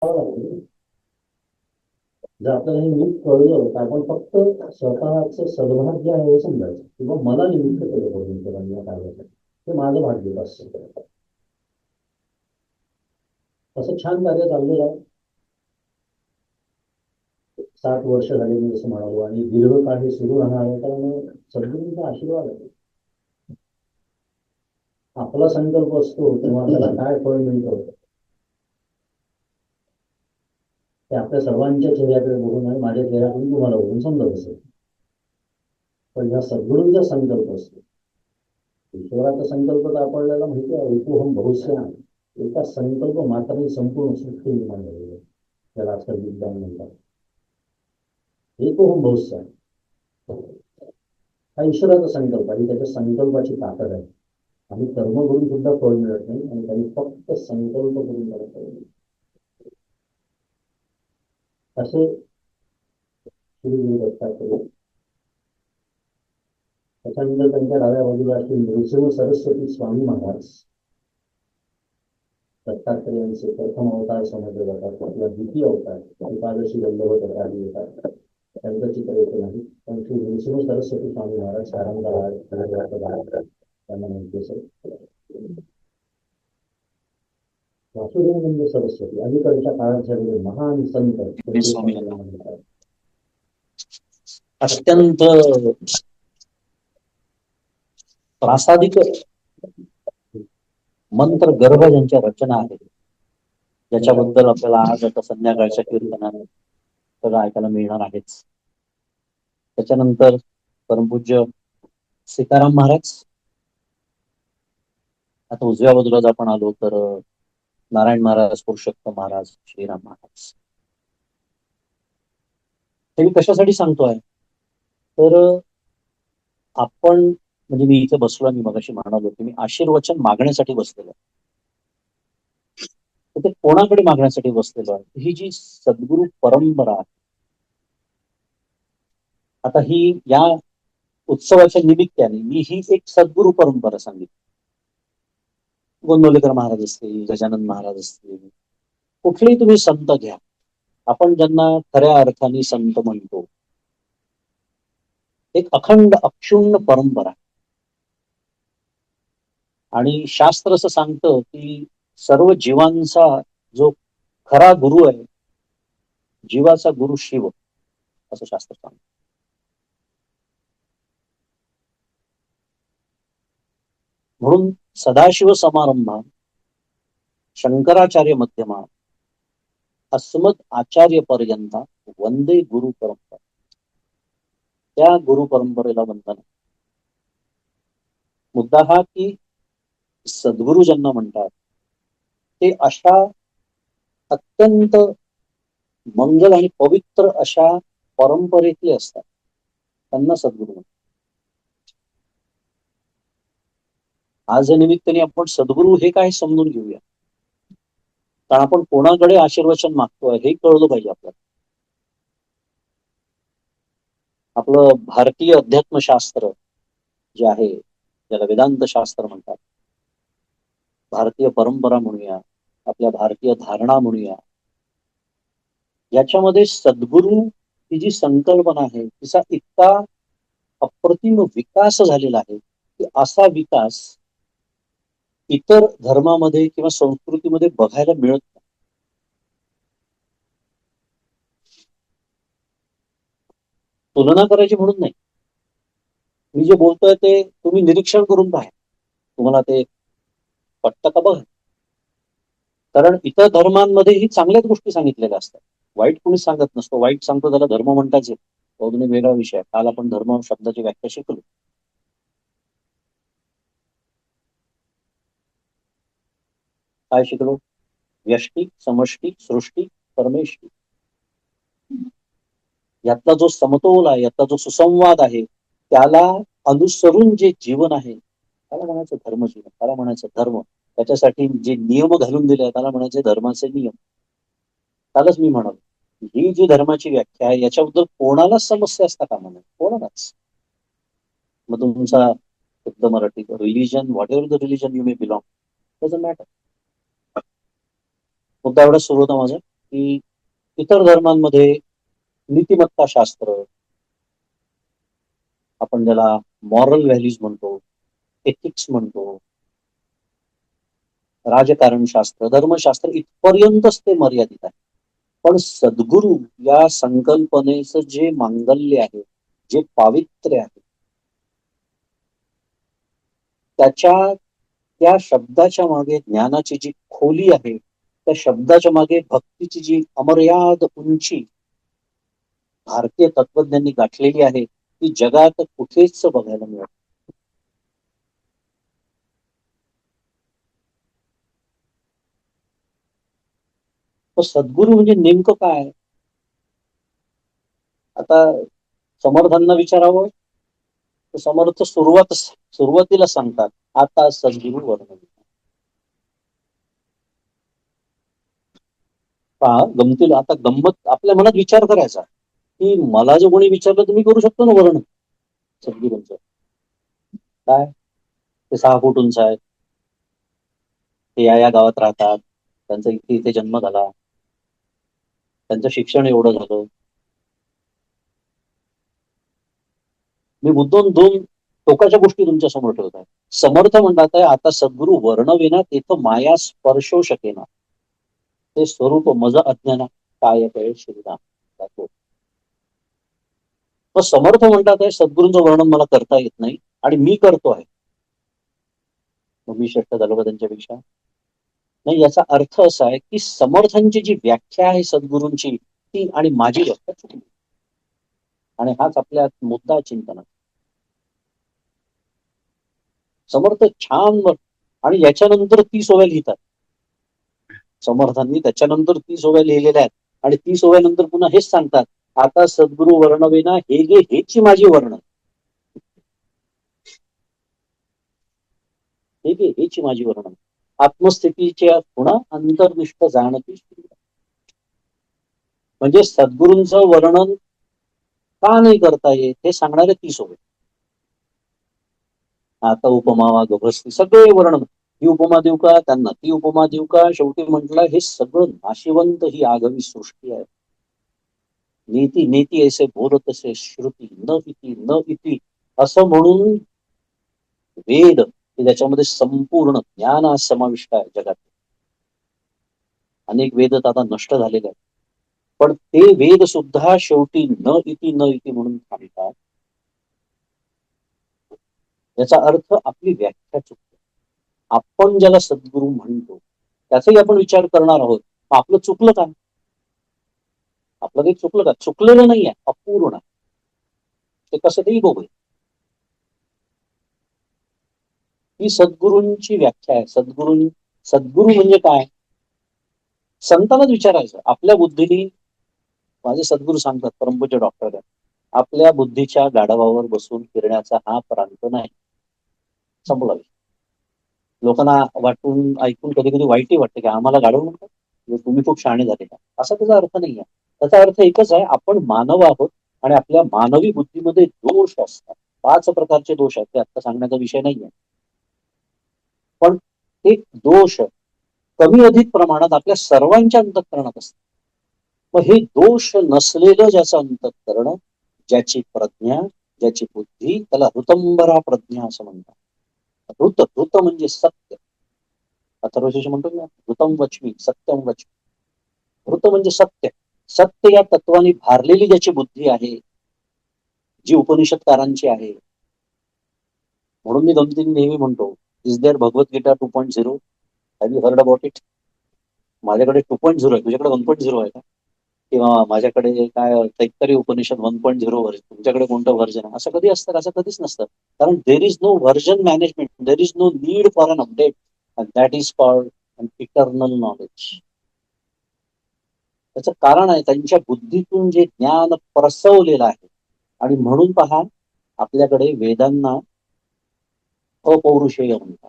जर आपल्याला हे नीट कळलं तर आपण फक्त स्वतःचं सद्भाग्य आहे हे समजायचं किंवा मला निमित्त केलं पाहिजे या कार्याचं ते माझं भाग्य असतं. असं छान कार्य चाललेलं आहे. 7 वर्ष झाले मी असं म्हणालो आणि दीर्घकाळ हे सुरू राहणार आहे कारण सद्गुरूंचा आशीर्वाद आहे. आपला संकल्प असतो तेव्हा आपल्याला काय फळ मिळतं ते आपल्या सर्वांच्या चेहऱ्याकडे बघून आणि माझ्या चेहऱ्याकडून तुम्हाला बघून समजत असेल. पण ह्या सद्गुरूंचा संकल्प असतो. ईश्वराचा संकल्प तर आपल्याला माहिती आहे, एकोहम बहुश्या. एका संकल्प मात्र संपूर्ण सृष्टी निर्माण झालेली आहे. त्याला आजकाल विज्ञान म्हणतात. एकोहम बहुश्या हा ईश्वराचा संकल्प आणि त्याच्या संकल्पाची ताकद आहे. आम्ही कर्म करून सुद्धा फळ मिळत नाही आणि त्यांनी फक्त संकल्प करून त्याला फळ मिळतं. असे श्री दत्तात्रय. त्याच्यानंतर त्यांच्या डाव्या बाजूला श्री नृसिंह सरस्वती स्वामी महाराज दत्तात्रयांचे प्रथम अवतार समजले जातात. आपला द्वितीय अवतार एकादशी वल्लभ दत्ताजी येतात. त्यांचं चित्र येथे नाही पण श्री नृसिंह सरस्वती स्वामी महाराज त्यांना माहिती असेल. वासुदेवानंद सरस्वती अलीकडच्या काळात झालेले महान संत अत्यंत प्रासादिक मंत्र गर्भ ज्यांच्या रचना आहेत ज्याच्याबद्दल आपल्याला आज आता संध्याकाळच्या कीर्तनात सगळं ऐकायला मिळणार आहेच. त्याच्यानंतर परमपूज्य सीताराम महाराज. आता उजव्या बाजूला जर आपण आलो तर नारायण महाराज, पुरुषोत्तम महाराज, श्रीराम महाराज. हे मी कशासाठी सांगतोय तर आपण म्हणजे मी इथे बसलो, मी मगाशी म्हणालो की मी आशीर्वचन मागण्यासाठी बसलेलो. तर ते कोणाकडे मागण्यासाठी बसलेलो आहे? ही जी सद्गुरू परंपरा आहे, आता ही या उत्सवाच्या निमित्ताने मी ही एक सद्गुरू परंपरा सांगितली. गोंदवलेकर महाराज असतील, गजानन महाराज असतील, कुठलेही तुम्ही संत घ्या, आपण ज्यांना खऱ्या अर्थाने संत म्हणतो, एक अखंड अक्षुण्ण परंपरा. आणि शास्त्र असं सांगतं की सर्व जीवांचा जो खरा गुरु आहे, जीवाचा गुरु शिव, असं शास्त्र सांगतं. म्हणून सदाशिव समारंभा, शंकराचार्य मध्यमा, अस्मद आचार्य पर्यंत वंदे गुरु परंपरा. त्या गुरु परंपरेला वंदन. मुद्दा हा की सद्गुरु ज्यांना म्हणतात ते अशा अत्यंत मंगल आणि पवित्र अशा परंपरेतले असतात, त्यांना सद्गुरु म्हणतात. आज या निमित्ताने आपण सद्गुरु हे काय समजून घेऊया. कारण आपण कोणाकडे आशीर्वचन मागतोय हे कळलं पाहिजे आपल्याला. आपलं भारतीय अध्यात्मशास्त्र जे आहे, ज्याला वेदांत शास्त्र म्हणतात, भारतीय परंपरा म्हणूया, आपल्या भारतीय धारणा म्हणूया, याच्यामध्ये सद्गुरु ही जी संकल्पना आहे तिचा इतका अप्रतिम विकास झालेला आहे की असा विकास इतर धर्मामध्ये किंवा संस्कृतीमध्ये बघायला मिळत नाही. तुलना करायची म्हणून नाही, मी जे बोलतोय ते तुम्ही निरीक्षण करून पहा, तुम्हाला ते पटतं का बघा. कारण इतर धर्मांमध्येही चांगल्याच गोष्टी सांगितलेल्या असतात, वाईट कोणीच सांगत नसतो. वाईट सांगतो त्याला धर्म म्हणताच येत, तो वेगळा विषय. काल आपण धर्म शब्दाची व्याख्या शिकलो. काय शिकलो? व्यष्टी, समष्टी, सृष्टी, परमेष्टी. यातला जो समतोल आहे, यातला जो सुसंवाद आहे, त्याला अनुसरून जे जीवन आहे त्याला म्हणायचं धर्मजीवन, त्याला म्हणायचं धर्म. त्याच्यासाठी जे नियम घालून दिले त्याला म्हणायचे धर्माचे नियम. त्यालाच मी म्हणालो ही जी धर्माची व्याख्या आहे याच्याबद्दल कोणालाच समस्या असता कामा नये, कोणालाच. मग तुमचा शुद्ध Marathi religion, what ever the religion you may belong, doesn't matter. मुद्दा एवढा सुरू होता माझा. की इतर धर्मांमध्ये नीतिमत्ता शास्त्र, आपण ज्याला मॉरल व्हॅल्यूज म्हणतो, एथिक्स म्हणतो, राजकारण शास्त्र, धर्मशास्त्र इथपर्यंतच ते मर्यादित आहे. पण सद्गुरू या संकल्पनेचं जे मांगल्य आहे, जे पावित्र्य आहे, त्या शब्दाच्या मागे ज्ञानाची जी खोली आहे, त्या शब्दाच्या मागे भक्तीची जी अमर्याद उंची भारतीय तत्वज्ञांनी गाठलेली आहे, ती जगात कुठेच बघायला मिळत. तर सद्गुरू म्हणजे नेमकं काय? आता समर्थांना विचारावं तर समर्थ सुरुवातीला सांगतात, आता सद्गुरू वर्णन. पहा, गमतीला आता गंमत आपल्या मनात विचार करायचा की मला जर कोणी विचारलं तर मी करू शकतो ना वर्णन सद्गुरूंचं. काय ते 6 फूट उंच आहेत, ते या गावात राहतात, त्यांचा इथे जन्म झाला, त्यांचं शिक्षण एवढं झालं. मी मुद्दाम 2 टोकाच्या गोष्टी तुमच्या समोर ठेवत आहे. समर्थ म्हणतात आहे, आता सद्गुरू वर्णविना तेथं माया स्पर्शो शकेना, ते स्वरूप मज अज्ञाना काय कळे श्रीराम. मग समर्थ म्हणतात आहे, सद्गुरूंचं वर्णन मला करता येत नाही आणि मी करतो आहे, मग मी श्रेष्ठ झालो का त्यांच्यापेक्षा? नाही, याचा अर्थ असा आहे की समर्थांची जी व्याख्या आहे सद्गुरूंची, ती आणि माझी व्याख्या चुकली. आणि हाच आपल्या मुद्दा चिंतनात. समर्थ छान आणि याच्यानंतर 30 ओव्या लिहितात समर्थांनी, त्याच्यानंतर 30 ओव्या लिहिलेल्या आहेत आणि 30 ओव्यानंतर पुन्हा हेच सांगतात, आता सद्गुरू वर्णविना हे गे हेची माझी वर्ण, हे गे हेची माझी वर्ण, आत्मस्थितीच्या पुन्हा अंतर्निष्ठ जाणती. म्हणजे सद्गुरूंचं वर्णन का नाही करता येत हे सांगणारे 30 ओव्या. आता उपमा वागभस्ती सगळे वर्णन, ही उपमा देऊ का, त्यांना ती उपमा देऊ का, शेवटी म्हटलं हे सगळं नाशिवंत ही आगवी सृष्टी आहे. नीती नीती ऐसे बोलत असे श्रुती न इति असं म्हणून वेद, त्याच्यामध्ये संपूर्ण ज्ञान समाविष्ट आहे. जगात अनेक वेद आता नष्ट झालेले आहेत, पण ते वेद सुद्धा शेवटी न इति म्हणून थांबतात. याचा अर्थ आपली व्याख्या चुकते. आपण ज्याला सद्गुरू म्हणतो त्याचाही आपण विचार करणार आहोत. आपलं चुकलं का? आपलं काही चुकलं का? चुकलेलं नाहीये, अपूर्ण. ते कसं तेही बघूया. ही सद्गुरूंची व्याख्या आहे. सद्गुरू म्हणजे काय? संतांनाच विचारायचं. आपल्या बुद्धीने, माझे सद्गुरू सांगतात, परमपूज्य डॉक्टर आहे, आपल्या बुद्धीच्या गाढवावर बसून फिरण्याचा हा प्रांत नाही. संपला. लोकांना वाटून ऐकून कधी कधी वाईटही वाटतं की आम्हाला गाढव म्हणतात, तुम्ही खूप शहाणे झाले का, असा त्याचा अर्थ नाही आहे. त्याचा अर्थ एकच आहे, आपण मानव आहोत आणि आपल्या मानवी बुद्धीमध्ये दोष असतात. 5 प्रकारचे दोष आहेत, ते आता सांगण्याचा विषय नाहीये. पण एक दोष कमी अधिक प्रमाणात आपल्या सर्वांच्या अंतःकरणात असतात. मग हे दोष नसलेलं ज्याचं अंतःकरण, ज्याची प्रज्ञा, ज्याची बुद्धी, त्याला ऋतंबरा प्रज्ञा असं म्हणतात. ऋत म्हणजे सत्य. अथर्वशीर्ष म्हणतो ना, ऋतम वच्मी सत्यम वच्मी. ऋत म्हणजे सत्य. सत्य या तत्वाने भारलेली ज्याची बुद्धी आहे, जी उपनिषदकारांची आहे. म्हणून मी गमतीने नेहमी म्हणतो, is there Bhagavad Gita 2.0? Have you heard about it? माझ्याकडे 2.0 आहे, तुझ्याकडे 1.0 आहे का? किंवा माझ्याकडे काय तैत्तरीय उपनिषद 1.0 व्हर्जन, तुमच्याकडे कोणतं व्हर्जन आहे? असं कधी असतं? असं कधीच नसतं. कारण there is no version management, there is no need for an update, and that is called an eternal knowledge. त्याचं कारण आहे त्यांच्या बुद्धीतून जे ज्ञान प्रसवलेलं आहे. आणि म्हणून पहा, आपल्याकडे वेदांना अपौरुषेय म्हणतात.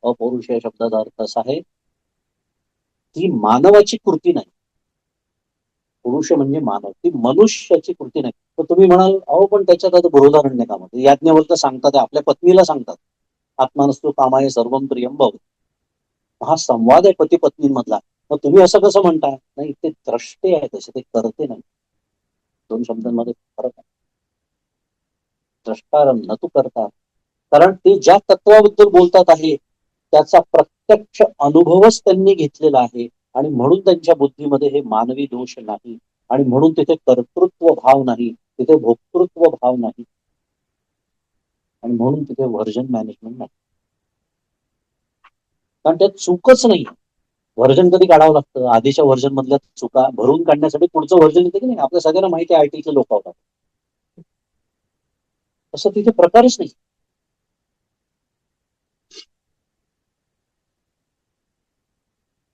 अपौरुषेय शब्दाचा अर्थ असा आहे की मानवाची कृती नाही. पुरुष म्हणजे मानव, ती मनुष्याची कृती नाही. तर तुम्ही म्हणाल, अहो पण त्याच्यात आता बृहदारण्यकामध्ये याज्ञवल्क्य सांगतात, आपल्या पत्नीला सांगतात, आत्मानस्तु कामाय सर्वम प्रियम भव. हा संवाद आहे पती पत्नींमधला. मग तुम्ही असं कसं म्हणता? नाही, ते द्रष्टे आहे तसे, ते करते नाही. दोन शब्दांमध्ये फरक आहे. द्रष्टारम न तू करता. कारण ते ज्या तत्वाबद्दल बोलतात आहे त्याचा प्रत्यक्ष अनुभवच त्यांनी घेतलेला आहे आणि म्हणून त्यांच्या बुद्धीमध्ये हे मानवी दोष नाही आणि म्हणून तिथे कर्तृत्व भाव नाही, तिथे भोक्तृत्व भाव नाही आणि म्हणून तिथे व्हर्जन मॅनेजमेंट नाही. कारण त्यात चूकच नाही. व्हर्जन कधी काढावं लागतं? आधीच्या व्हर्जन मधल्या चुका भरून काढण्यासाठी पुढचं व्हर्जन येते की नाही. आपल्या सगळ्यांना माहिती आहे आयटीचे लोक होतात, तसं तिथे प्रकारच नाही.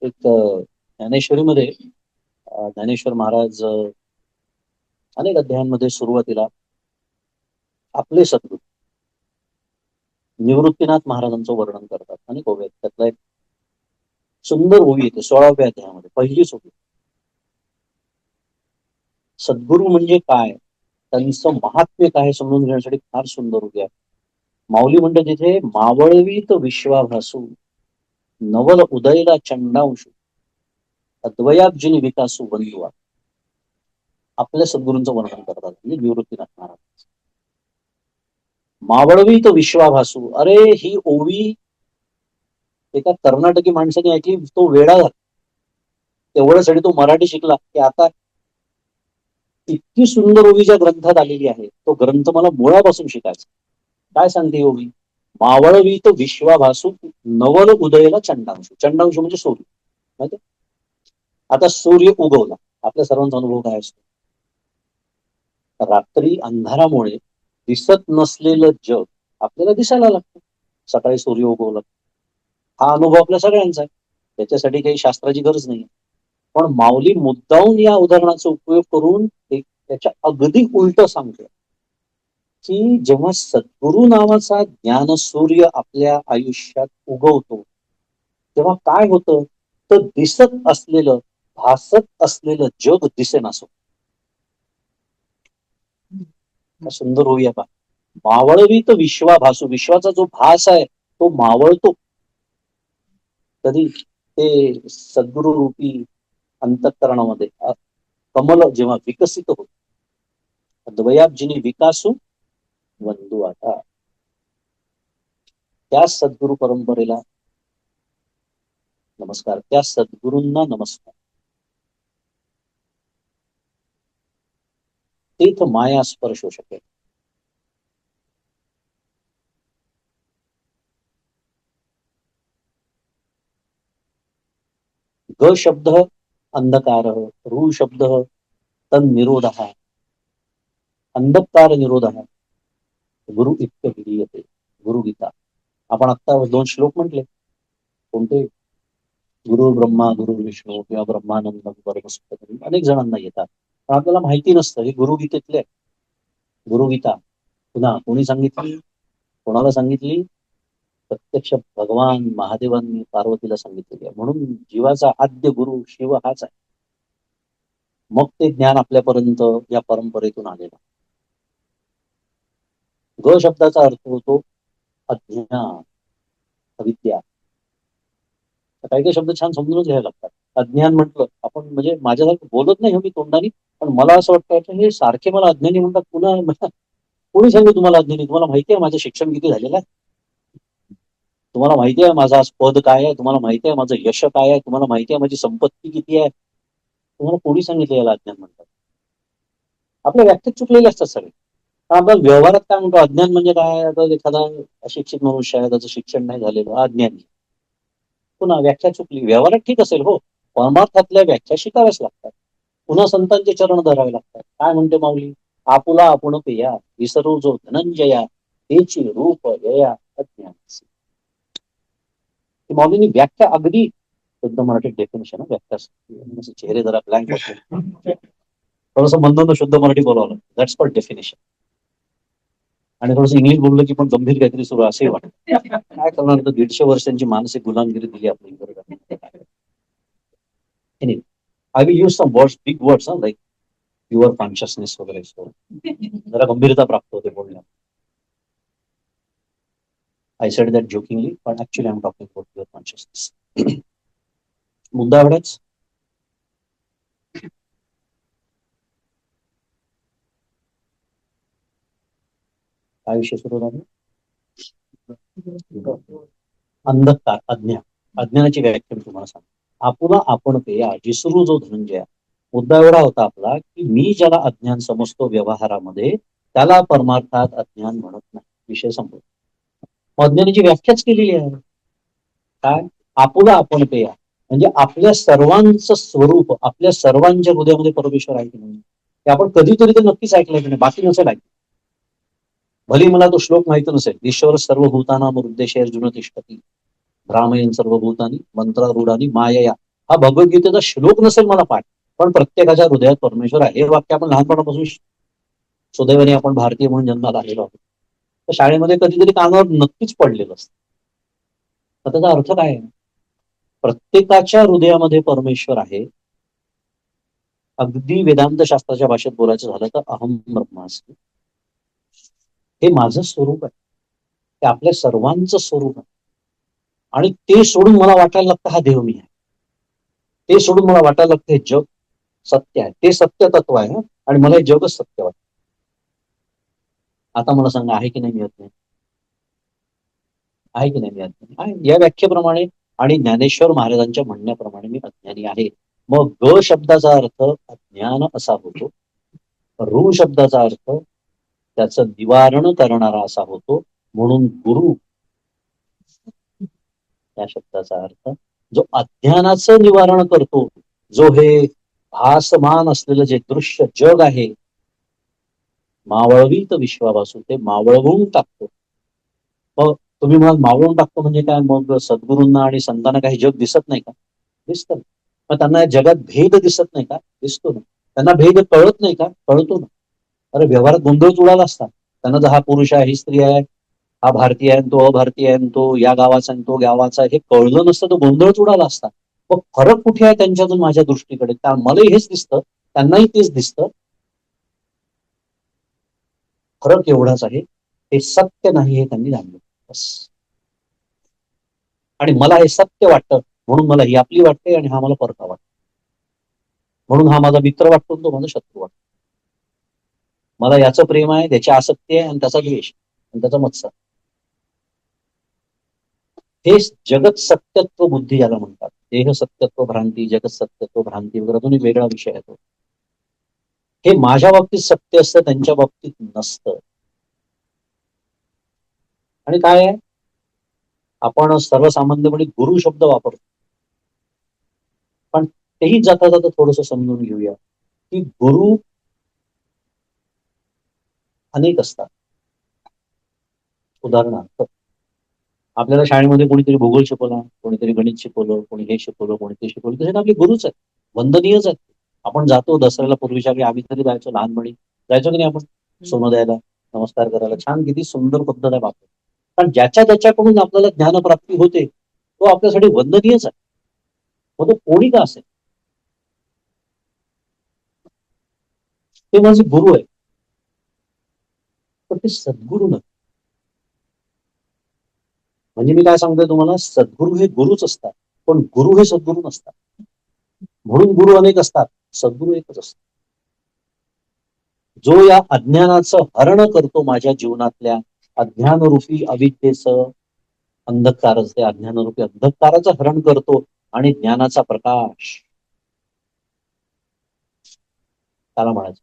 एक ज्ञानेश्वरीमध्ये ज्ञानेश्वर महाराज अनेक अध्यायांमध्ये सुरुवातीला आपले सद्गुरू निवृत्तीनाथ महाराजांचं वर्णन करतात. अनेक ओव्या आहेत. त्यातला एक सुंदर ओवी येते 16व्या अध्यायामध्ये, पहिलीच ओवी. सद्गुरू म्हणजे काय, त्यांचं महात्म्य काय समजून घेण्यासाठी फार सुंदर ओवी आहे. माऊली म्हणते तिथे, मावळवीत विश्वाभासू नवल उदयला चंडांशू अद्वयाब्जिनी विकासू बंधुआ. आपल्या सद्गुरूंचं वर्णन करतात म्हणजे निवृत्तीनाथ महाराज. मावळवीत विश्वाभासू, अरे ही ओवी एका कर्नाटकी माणसाने ऐकली, तो वेडा झाला. तेवढ्यासाठी तो मराठी शिकला की आता इतकी सुंदर ओवी ज्या ग्रंथात आलेली आहे तो ग्रंथ मला मुळापासून शिकायचा. काय सांगते ही ओवी? मावळवीत विश्वाभासू नवल उदयला चंडांशू. चंडांशू म्हणजे सूर्य, माहिती? आता सूर्य उगवला, आपल्या सर्वांचा अनुभव काय असतो? रात्री अंधारामुळे दिसत नसलेलं जग आपल्याला दिसायला लागतं. सकाळी सूर्य उगवला, हा अनुभव आपल्या सगळ्यांचा आहे, त्याच्यासाठी काही शास्त्राची गरज नाही. पण माऊली मुद्दाहून या उदाहरणाचा उपयोग करून त्याच्या अगदी उलट सांगते की जेव्हा सद्गुरु नावाचा ज्ञान सूर्य आपल्या आयुष्यात उगवतो तेव्हा काय होतं, तर दिसत असलेलं भासत असलेलं जग दिसेनासं. सुंदर होऊया पा. मावळवीत विश्वाभासू, विश्वाचा जो भास आहे तो मावळतो कधी? ते सद्गुरु रूपी अंतःकरणामध्ये कमल जेव्हा विकसित होत, द्वयाब्जिनी विकासू वंदू आता. त्या सद्गुरु परंपरेला नमस्कार, त्या सद्गुरूंना नमस्कार. तेथ माया स्पर्श होऊ शकेल. ग शब्द अंधकार, रू शब्द तन्निरोध, अंधकार निरोध, गुरु इत्य विधीयते, गुरुगीता. आपण आता 2 श्लोक म्हटले, कोणते? गुरु ब्रह्मा गुरु विष्णू किंवा ब्रह्मानंद परमसुख, अनेक जणांना येतात पण आपल्याला माहिती नसतं हे गुरुगीतेतले. गुरुगीता पुन्हा कोणी सांगितली, कोणाला सांगितली? प्रत्यक्ष भगवान महादेवांनी पार्वतीला सांगितलेली आहे. म्हणून जीवाचा आद्य गुरु शिव हाच आहे. मग ते ज्ञान आपल्यापर्यंत या परंपरेतून आलेलं. ग शब्दाचा अर्थ होतो अज्ञान, अविद्या. काही काही शब्द छान समजूनच घ्यायला लागतात. अज्ञान म्हटलं आपण म्हणजे माझ्यासारखं बोलत नाही मी तोंडाने, पण मला असं वाटतं हे सारखे मला अज्ञानी म्हणतात. पुन्हा कोणी सांगू तुम्हाला अज्ञानी? तुम्हाला माहिती आहे माझं शिक्षण किती झालेलं आहे? तुम्हाला माहिती आहे माझं आज पद काय आहे? तुम्हाला माहिती आहे माझं यश काय आहे? तुम्हाला माहिती आहे माझी संपत्ती किती आहे? तुम्हाला कोणी सांगितलं याला अज्ञान म्हणतात? आपल्या व्याख्यात चुकलेले असतात सगळे. आपण व्यवहारात काय म्हणतो, अज्ञान म्हणजे काय? आता एखादा अशिक्षित मनुष्य आहे, त्याचं शिक्षण नाही झालेलं, अज्ञानी. पुन्हा व्याख्या चुकली. व्यवहारात ठीक असेल हो, परमार्थातल्या व्याख्या शिकाव्याच लागतात. पुन्हा संतांचे चरण धरावे लागतात. काय म्हणते माऊली? आपुला आपण पेया विसरू जो धनंजया, तेची रूप यया अज्ञानसी. माऊलींनी व्याख्या अगदी शुद्ध मराठी डेफिनेशन व्याख्या. चेहरे जरा ब्लँक होते, थोडंसं म्हणतो शुद्ध मराठी बोलावं, दॅट्स कॉल्ड डेफिनेशन. आणि थोडंसं इंग्लिश बोललं की पण गंभीर काहीतरी सुरू असंही वाटतं. काय करणार, 150 वर्षांची मानसिक गुलामगिरी दिली आपली. I will use some words, big words, like pure consciousness वगैरे. जरा गंभीरता प्राप्त होते बोलण्यात. I said that jokingly, but actually I'm talking about pure consciousness. मुद्दा एवढाच. काय विषय सुरू झाला? अंधकार, अज्ञान. अज्ञानाची व्याख्या मी तुम्हाला सांगतो. आपुला आपण पेया जिसरू जो धनंजया. मुद्दा एवढा होता आपला की मी ज्याला अज्ञान समजतो व्यवहारामध्ये त्याला परमार्थात अज्ञान म्हणत नाही. विषय संपला. अज्ञानाची व्याख्याच केलेली आहे. काय? आपुला आपण पेया म्हणजे आपल्या सर्वांचं स्वरूप, आपल्या सर्वांच्या हृदयामध्ये परमेश्वर आहे की नाही हे आपण कधीतरी तर नक्कीच ऐकलंय की नाही, बाकी नसेल ऐकलं. भली मला तो श्लोक माहिती नसेल, ईश्वर सर्वभूतानाम उद्देश अर्जुन तिष्ठती भ्रामयन सर्वभूतानी मंत्रारूढानी मायया. हा भगवद्गीतेचा श्लोक नसेल मला पाठ, पण प्रत्येकाच्या हृदयात परमेश्वर आहे हे वाक्य आपण लहानपणापासून सुदैवाने आपण भारतीय म्हणून जन्माला आलेलो आहोत. तर शाळेमध्ये कधीतरी कानावर नक्कीच पडलेलं असतं. तर त्याचा अर्थ काय आहे? प्रत्येकाच्या हृदयामध्ये परमेश्वर आहे. अगदी वेदांत शास्त्राच्या भाषेत बोलायचं झालं तर अहम ब्रह्मास्मी, हे माझं स्वरूप आहे. ते आपल्या सर्वांचं स्वरूप आहे. आणि ते सोडून मला वाटायला लागतं हा देव मी आहे. ते सोडून मला वाटायला लागतं हे जग सत्य आहे. ते सत्य तत्व आहे आणि मला हे जगच सत्य वाटतं. आता मला सांगा, आहे की नाही? मिळत नाही. आहे की नाही? मिळत नाही. आहे. या व्याख्येप्रमाणे आणि ज्ञानेश्वर महाराजांच्या म्हणण्याप्रमाणे मी अज्ञानी आहे. मग ग शब्दाचा अर्थ अज्ञान असा होतो. रू शब्दाचा अर्थ त्याचं निवारण करणारा असा होतो. म्हणून गुरु या शब्दाचा अर्थ जो अज्ञानाचं निवारण करतो, जो हे भासमान असलेलं जे दृश्य जग आहे, मावळवीत विश्वावासू, ते मावळवून टाकतो. मग तुम्ही म्हणाल मावळून टाकतो म्हणजे काय? मग सद्गुरूंना आणि संतांना काही जग दिसत नाही का? दिसतं. मग त्यांना या जगात भेद दिसत नाही का? दिसतो ना. त्यांना भेद कळत नाही का? कळतो ना. अरे व्यवहारात गोंधळच उडाला असता. त्यांना जर हा पुरुष आहे, ही स्त्री आहे, हा भारतीय आहे, तो अभारतीय आहे, तो या गावाचा आहे, तो गावाचा, हे कळलं नसतं तर गोंधळच उडाला असता. मग फरक कुठे आहे त्यांच्यातून माझ्या दृष्टीकडे? मलाही हेच दिसतं, त्यांनाही तेच दिसतं. फरक एवढाच आहे, हे सत्य नाही हे त्यांनी जाणलं. बस. आणि मला हे सत्य वाटतं म्हणून मला ही आपली वाटते आणि हा मला परका वाटतो. म्हणून हा माझा मित्र वाटतो, तो माझा शत्रू वाटतो. मला याचं प्रेम आहे, त्याची आसक्ती आहे आणि त्याचा द्वेष आणि त्याचा मत्सर. हे जगत सत्यत्व बुद्धी ज्याला म्हणतात. देह सत्यत्व भ्रांती, जगत सत्यत्व भ्रांती वगैरे दोन्ही वेगळा विषय आहे तो. हे माझ्या बाबतीत सत्य असतं, त्यांच्या बाबतीत नसतं. आणि काय आहे? आपण सर्वसामान्यपणे गुरु शब्द वापरतो, पण तेही जाता जाता थोडंसं समजून घेऊया की गुरु अनेक असतात. उदाहरणार्थ आपल्याला शाळेमध्ये कोणीतरी भूगोल शिकवला, कोणीतरी गणित शिकवलं, कोणी हे शिकवलं, कोणी ते शिकवलं, तसे आपले गुरुच आहेत, वंदनीयच आहेत. आपण जातो दसऱ्याला, पूर्वीच्या वेळी आम्ही तरी जायचो, लहानपणी जायचो की नाही आपण सोनं द्यायला, नमस्कार करायला. छान, किती सुंदर पद्धत आहे बाप. पण ज्याच्या त्याच्याकडून आपल्याला ज्ञानप्राप्ती होते तो आपल्यासाठी वंदनीयच आहे. मग तो कोणी का असेल, ते माझे गुरु आहे. पण ते सद्गुरु नाही. म्हणजे मी काय सांगतोय तुम्हाला, सद्गुरू हे गुरुच असतात, पण गुरु हे सद्गुरू नसतात. म्हणून गुरु अनेक असतात, सद्गुरू एकच असतात. जो या अज्ञानाचं हरण करतो, माझ्या जीवनातल्या अज्ञानरूपी अविद्येचं अंधकारच, ते अज्ञानरूपी अंधकाराचं हरण करतो आणि ज्ञानाचा प्रकाश, त्याला म्हणायचं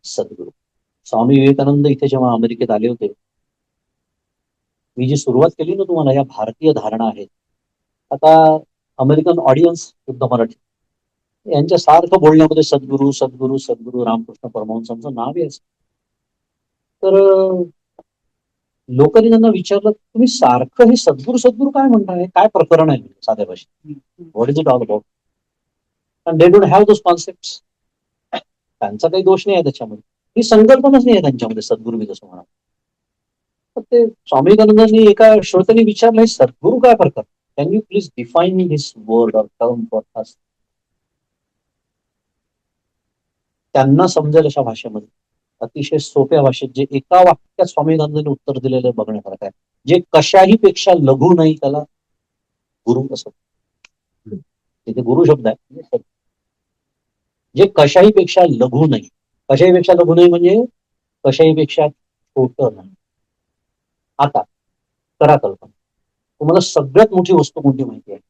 सद्गुरू. स्वामी विवेकानंद इथे जेव्हा अमेरिकेत आले होते, मी जी सुरुवात केली ना तुम्हाला, या भारतीय धारणा आहेत. आता अमेरिकन ऑडियन्स शुद्ध मराठी यांच्या सारखं बोलण्यामध्ये सद्गुरू सद्गुरू सद्गुरू रामकृष्ण परमहंसांचं नाव यायचं. तर लोकांनी त्यांना विचारलं, तुम्ही सारखं हे सद्गुरू सद्गुरू काय म्हणताय, काय प्रकरण आहे साध्या भाषेत, what is it all about? And they don't have those concepts. त्यांचा काही दोष नाही आहे त्याच्यामध्ये, ही संकल्पनाच नाही आहे त्यांच्यामध्ये सद्गुरू मी जसं म्हणा. तर ते स्वामी विवेकानंदांनी एका श्रोत्याने विचारलं, हे सद्गुरू काय प्रकार, can you please define this word or term for us. त्यांना समजेल अशा भाषेमध्ये, अतिशय सोप्या भाषेत, जे एका वाक्यात स्वामी विवेकानंदांनी उत्तर दिलेलं बघण्यासारखं आहे. जे कशाही पेक्षा लघु नाही त्याला गुरु असं. तिथे गुरु शब्द आहे, जे कशाही पेक्षा लघु नाही. कशाही पेक्षा लघु नाही म्हणजे कशाही पेक्षा छोट नाही. आता करा कल्पना, तुम्हाला सगळ्यात मोठी वस्तू कोणती माहिती आहे?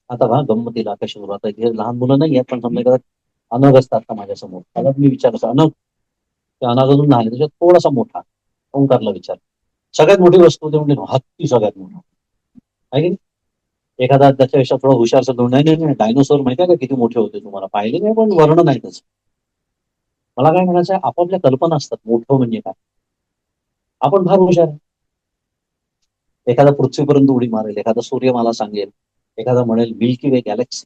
आता पहा गंमतीला कशी सुरुवात आहे. हे लहान मुलं नाही आहेत, पण समजा एखादा अनग असतात का माझ्यासमोर, त्याला मी विचारतो अनग, ते अनग अजून नाही त्याच्यात थोडासा मोठा ओंकारला विचार, सगळ्यात मोठी वस्तू ते म्हणजे हत्ती सगळ्यात मोठा आहे की नाही? एखादा त्याच्यापेक्षा थोडा हुशार असतो, नाही नाही नाही डायनोसॉर माहिती आहे का किती मोठे होते, तुम्हाला पाहिले नाही पण वर्णन आहे त्याचं. मला काय म्हणायचं आहे, आपापल्या कल्पना असतात मोठं म्हणजे काय. आपण फार हुशार आहे. एखादा पृथ्वीपर्यंत उडी मारेल, एखादा सूर्य मला सांगेल, एखादा म्हणेल मिल्की वे गॅलेक्सी,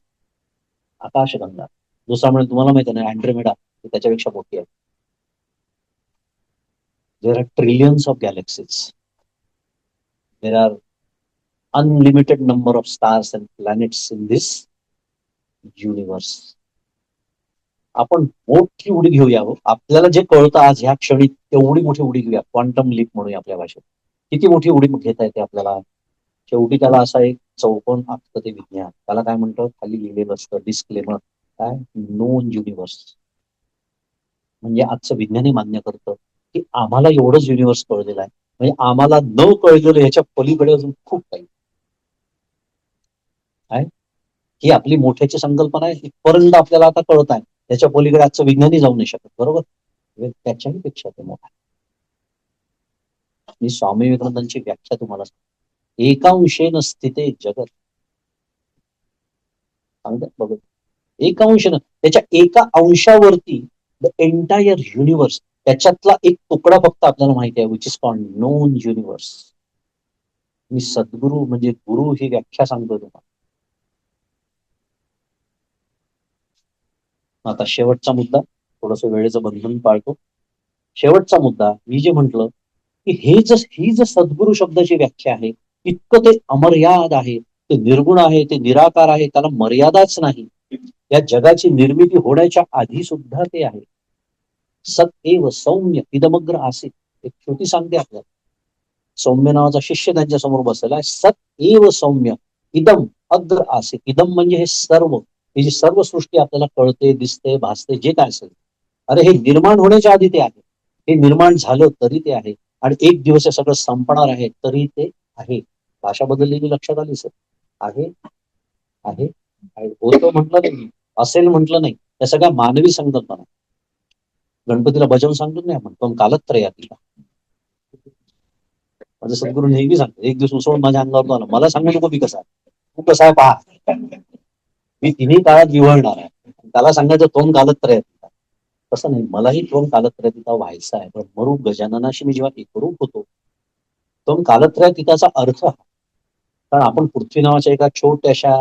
आकाशगंगा, दुसरा म्हणेल तुम्हाला माहिती नाही अँड्रोमेडा त्याच्यापेक्षा मोठी आहे. There are trillions of galaxies, there are unlimited number of stars and planets in this universe. आपण मोठी उडी घेऊया हो, आपल्याला जे कळतं आज ह्या क्षणी तेवढी मोठी उडी घेऊया, क्वांटम लीप म्हणूया आपल्या भाषेत. किती मोठी उडी घेता येते आपल्याला? शेवटी त्याला असा एक चौकोन आखतं ते विज्ञान, त्याला काय म्हणतं, खाली लिहिलेलं असतं डिस्क्लेमर, काय नोन युनिव्हर्स. म्हणजे आजचं विज्ञानही मान्य करतं की आम्हाला एवढंच युनिव्हर्स कळलेलं आहे, म्हणजे आम्हाला न कळलेलं ह्याच्या पलीकडे अजून खूप काही आहे. ही आपली मोठ्याची संकल्पना आहे, इथपर्यंत आपल्याला आता कळत आहे, त्याच्या पलीकडे आजचं विज्ञानही जाऊ नाही शकत, बरोबर? त्याच्याही पेक्षा ते मोठा. मी स्वामी विवेकानंदांची व्याख्या तुम्हाला सांगतो, एकांशेन स्थिते जगत. सांगतात बघ, एकांश त्याच्या एका अंशावरती द एंटायर युनिव्हर्स, त्याच्यातला एक तुकडा फक्त आपल्याला माहिती आहे, which is called known universe. मी सद्गुरू म्हणजे गुरु ही व्याख्या सांगतो तुम्हाला. आता शेवटचा मुद्दा, थोडस वेळेचं बंधन पाळतो. शेवटचा मुद्दा मी जे म्हंटल की ही जर सद्गुरु शब्दाची व्याख्या आहे, इतकं ते अमर्याद आहे, ते निर्गुण आहे, ते निराकार आहे, त्याला मर्यादाच नाही. या जगाची निर्मिती होण्याच्या आधी सुद्धा ते आहे. सत एव सौम्य इदमग्र आसित, एक छोटी सांगते आपल्याला. सौम्य नावाचा शिष्य त्यांच्या समोर बसलेला आहे. सत एव सौम्य इदम अग्र आसित. इदम म्हणजे हे सर्व, ही जी सर्व सृष्टी आपल्याला कळते, दिसते, भासते, जे काय असेल, अरे हे निर्माण होण्याच्या आधी ते आहे. हे निर्माण झालं तरी ते आहे, आणि एक दिवस हे सगळं संपणार आहे तरी ते आहे. भाषा बदललेली लक्षात आली सर? आहे आहे होतं म्हटलं नाही, असेल म्हटलं नाही, या सगळ्या मानवी संकल्पना. गणपतीला बजावून सांगतो नाही आपण, पण कालत्रयातीला. माझं सद्गुरू नेहमी सांगतो, एक दिवस उसळून माझ्या अंगावर आला, मला सांगू नको मी कसा आहे, तू कसा आहे पहा, मी तिन्ही काळात विवळणार आहे. त्याला सांगायचं तोंड कालत्रयातीला, तसं नाही, मलाही तोंड कालत्रयातीता व्हायचा आहे, पण मरू गजाननाशी मी जेव्हा एकरूप होतो, तोंड कालत्रयातीताचा अर्थ हा, कारण आपण पृथ्वी नावाच्या एका छोट्याशा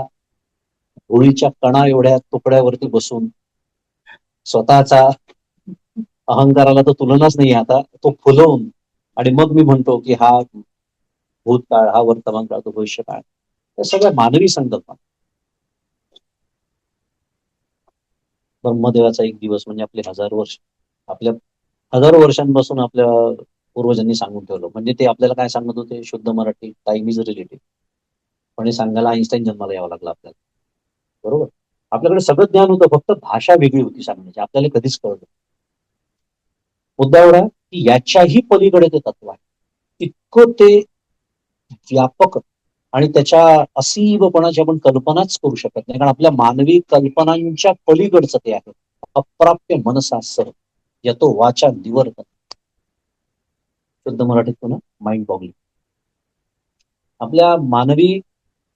होळीच्या कणा एवढ्या तुकड्यावरती बसून स्वतःचा अहंकाराला तर तुलनाच नाही आता, तो फुलवून, आणि मग मी म्हणतो की हा भूतकाळ, हा वर्तमान काळ, तो भविष्यकाळ, या सगळ्या मानवी संकल्पना. ब्रह्मदेवाचा एक दिवस म्हणजे आपले 1000 वर्ष, आपल्या हजारो वर्षांपासून आपल्या पूर्वजांनी सांगून ठेवलं, म्हणजे ते आपल्याला काय सांगत होते, शुद्ध मराठी, टाइम इज रिलेटिव्ह. पण हे सांगायला आईन्स्टाईन जन्माला यावं लागलं आपल्याला, बरोबर? आपल्याकडे सगळं ज्ञान होतं, फक्त भाषा वेगळी होती सांगण्याची, आपल्याला कधीच कळलं. मुद्दा एवढा की याच्याही पलीकडे ते तत्व आहे, इतकं ते व्यापक, आणि त्याच्या असीमपणाची आपण कल्पनाच करू शकत नाही, कारण आपल्या मानवी कल्पनांच्या पलीकडचं ते आहे. अप्राप्य मनसा सर यतो वाचा निवर्तन. शुद्ध मराठीत पुन्हा माइंड बॉगलिंग. आपल्या मानवी,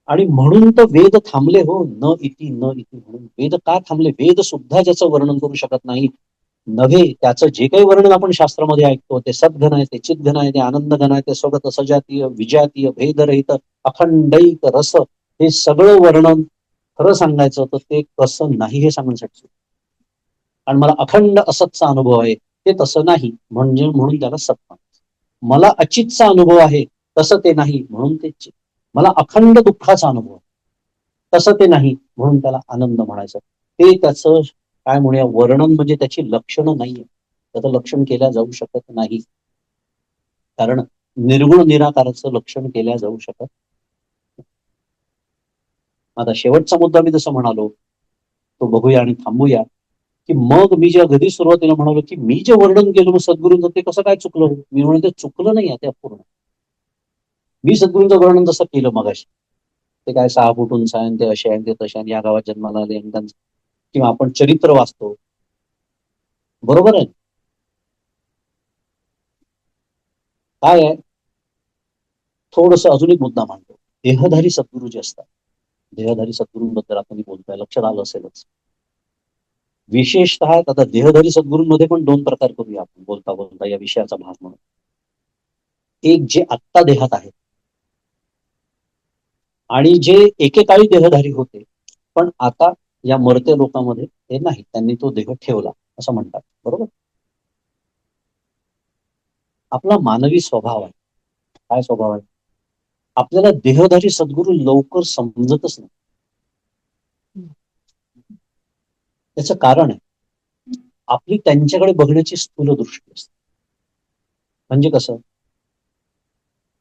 आणि म्हणून तर वेद थांबले हो, न इति न इति म्हणून वेद का थांबले? वेद सुद्धा ज्याचं वर्णन करू शकत नाही नव्हे, त्याचं जे काही वर्णन आपण शास्त्रामध्ये ऐकतो, ते सद्घन आहे, ते चिद्घन आहे, ते आनंद घन आहे, ते स्वगत सजातीय विजातीय भेदरहित अखंडैक रस, हे सगळं वर्णन खरं सांगायचं तर ते कसं नाही हे सांगण्यासाठी. आणि मला अखंड असतचा अनुभव आहे, ते तसं नाही म्हणजे म्हणून त्याला सत. मला अचितचा अनुभव आहे, तसं ते नाही म्हणून ते चित. मला अखंड दुःखाचा अनुभव तसं ते नाही म्हणून त्याला आनंद म्हणायचं. ते त्याचं काय म्हणूया वर्णन, म्हणजे त्याची लक्षणं नाहीये, त्याचं लक्षण केल्या जाऊ शकत नाही, कारण निर्गुण निराकाराचं लक्षण केल्या जाऊ शकत. आता शेवटचा मुद्दा मी जसं म्हणालो तो बघूया आणि थांबूया. की मग मी जेव्हा कधी सुरुवातीला म्हणालो की मी जे वर्णन केलं मग सद्गुरूंचं ते कसं काय चुकलं, मी म्हणून ते चुकलं नाही ते पूर्ण. मी सद्गुरूंचं वर्णन जसं केलं मगाशी, ते काय 6 फूट उंच आहे, ते असे आहे, ते तसे आहे, या गावात जन्माला आले, किंवा आपण चरित्र वाचतो, बरोबर आहे. काय आहे, थोडस अजून एक मुद्दा मांडतो. देहधारी सद्गुरू जे असतात, देहधारी सद्गुरूंबद्दल आपण बोलतोय, लक्षात आलं असेलच. विशेषतः आता देहधारी सद्गुरूंमध्ये पण 2 प्रकार करूया आपण बोलता बोलता या विषयाचा भाग म्हणून. एक जे आत्ता देहात आहेत आणि जे एकेकाळी देहधारी होते, पण आता या मरत्या लोकांमध्ये ते नाही, त्यांनी तो देह ठेवला असं म्हणतात, बरोबर. आपला मानवी स्वभाव आहे, काय स्वभाव आहे, आपल्याला देहधारी सद्गुरू लवकर समजतच नाही. त्याचं कारण आहे आपली त्यांच्याकडे बघण्याची स्थूल दृष्टी असते. म्हणजे कसं,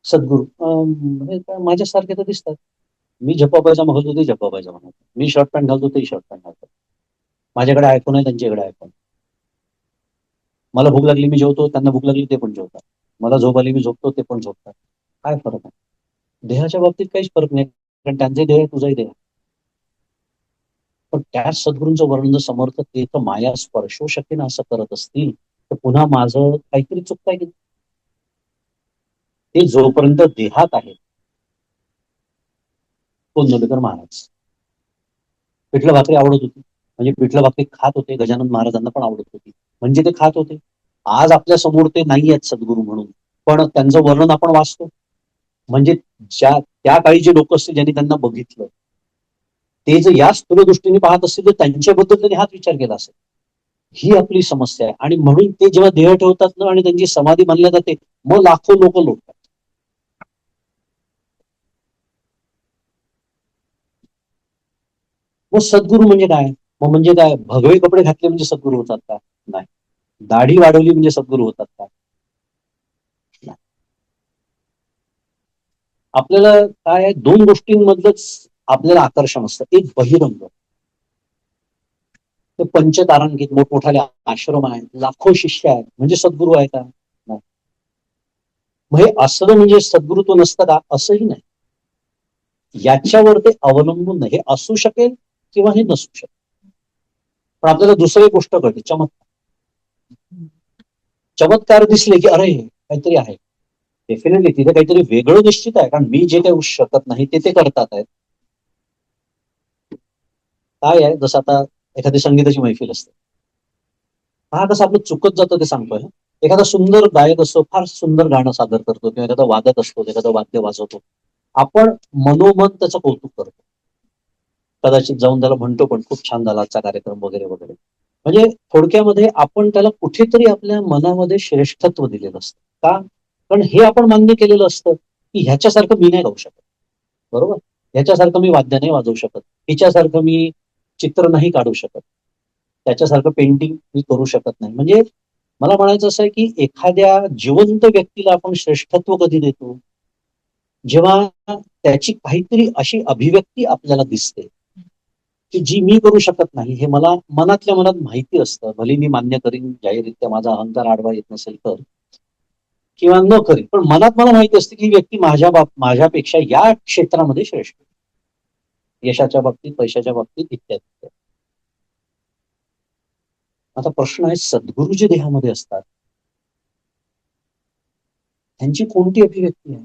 सद्गुरू हे काय माझ्यासारखे तर दिसतात, मी झप्पा पायजामा घालतो ते झप्पा पायजामा घालतो, मी शर्ट पॅन्ट घालतो ते शर्ट पॅन्ट घालतो, माझ्याकडे आयफोन आहे त्यांच्याकडे आयफोन, मला भूक लागली मी जेवतो, त्यांना भूक लागली ते पण जेवतात, मला झोप आली मी झोपतो ते पण झोपतात. काय फरक आहे, देहाच्या बाबतीत काहीच फरक नाही, कारण त्यांचे देह तुझाही देह. पण त्याच सद्गुरूंचं वर्णन जर समर्थ ते तर माया स्पर्शो शकेन असं करत असतील तर पुन्हा माझं काहीतरी चुकतंय की. ते जोपर्यंत देहात आहे, कोंडोलीकर महाराज पिठलं भाकरी आवडत होती, म्हणजे पिठलं भाकरी खात होते, गजानन महाराजांना पण आवडत होती, म्हणजे ते खात होते. आज आपल्या समोर ते नाही आहेत सद्गुरू म्हणून, पण त्यांचं वर्णन आपण वाचतो. म्हणजे त्या काळी जे लोक असतील ज्यांनी त्यांना बघितलं, ते जर या स्थूल दृष्टीने पाहत असतील तर त्यांच्याबद्दल त्यांनी हाच विचार केला असेल. ही आपली समस्या आहे, आणि म्हणून ते जेव्हा देह ठेवतात ना आणि त्यांची समाधी मानल्या जाते, मग लाखो लोक लोटतात. मग सद्गुरू म्हणजे काय, मग म्हणजे काय भगवे कपडे घातले म्हणजे सद्गुरू होतात का, नाही. दाढी वाढवली म्हणजे सद्गुरू होतात का, नाही. आपल्याला काय आहे, 2 गोष्टींमधलंच आपल्याला आकर्षण असतं. एक बहिरंग, ते पंचतारांकित मोठमोठाले आश्रम आहेत, लाखो शिष्य आहेत, म्हणजे सद्गुरू आहे का, नाही. मग हे असलं म्हणजे सद्गुरुत्व नसतं का, असंही नाही. याच्यावर ते अवलंबून नाही, हे असू शकेल किंवा हे नसू शकेल. पण आपल्याला दुसरी गोष्ट कळते, चमत्कार. चमत्कार दिसले की अरे काहीतरी आहे, डेफिनेटली तिथे काहीतरी वेगळं निश्चित आहे, कारण मी जे काही होऊ शकत नाही ते करतात आहेत. काय आहे, जसं आता एखादी संगीताची मैफिल असते, हा कसं आपलं चुकत जातं ते सांगतोय. एखादा सुंदर गायक असतो, फार सुंदर गाणं सादर करतो, किंवा एखादा वादक असतो, एखादं वाद्य वाजवतो, आपण मनोमन त्याचं कौतुक करतो, कदाचित जाऊन त्याला म्हणतो पण खूप छान झाला आजचा कार्यक्रम वगैरे वगैरे. म्हणजे थोडक्यामध्ये आपण त्याला कुठेतरी आपल्या मनामध्ये श्रेष्ठत्व दिलेलं असतं. का, कारण हे आपण मान्य केलेलं असतं की ह्याच्यासारखं मी नाही गाऊ शकत, बरोबर, ह्याच्यासारखं मी वाद्य नाही वाजवू शकत, हिच्यासारखं मी चित्र नाही काढू शकत, त्याच्यासारखं पेंटिंग मी करू शकत नाही. म्हणजे मला म्हणायचं असं आहे की एखाद्या जिवंत व्यक्तीला आपण श्रेष्ठत्व कधी देतो, जेव्हा त्याची काहीतरी अशी अभिव्यक्ती आपल्याला दिसते की जी मी करू शकत नाही, हे मला मनातल्या मनात माहिती असतं, भले मी मान्य करीन जाहीररित्या माझा अहंकार आडवा येत नसेल तर, किंवा न करीन, पण मनात मला माहिती असते की ही व्यक्ती माझ्यापेक्षा या क्षेत्रामध्ये श्रेष्ठ, यशाच्या बाबतीत, पैशाच्या बाबतीत, इत्यादी. आता प्रश्न आहे, सद्गुरू जे देहामध्ये असतात त्यांची कोणती अभिव्यक्ती आहे.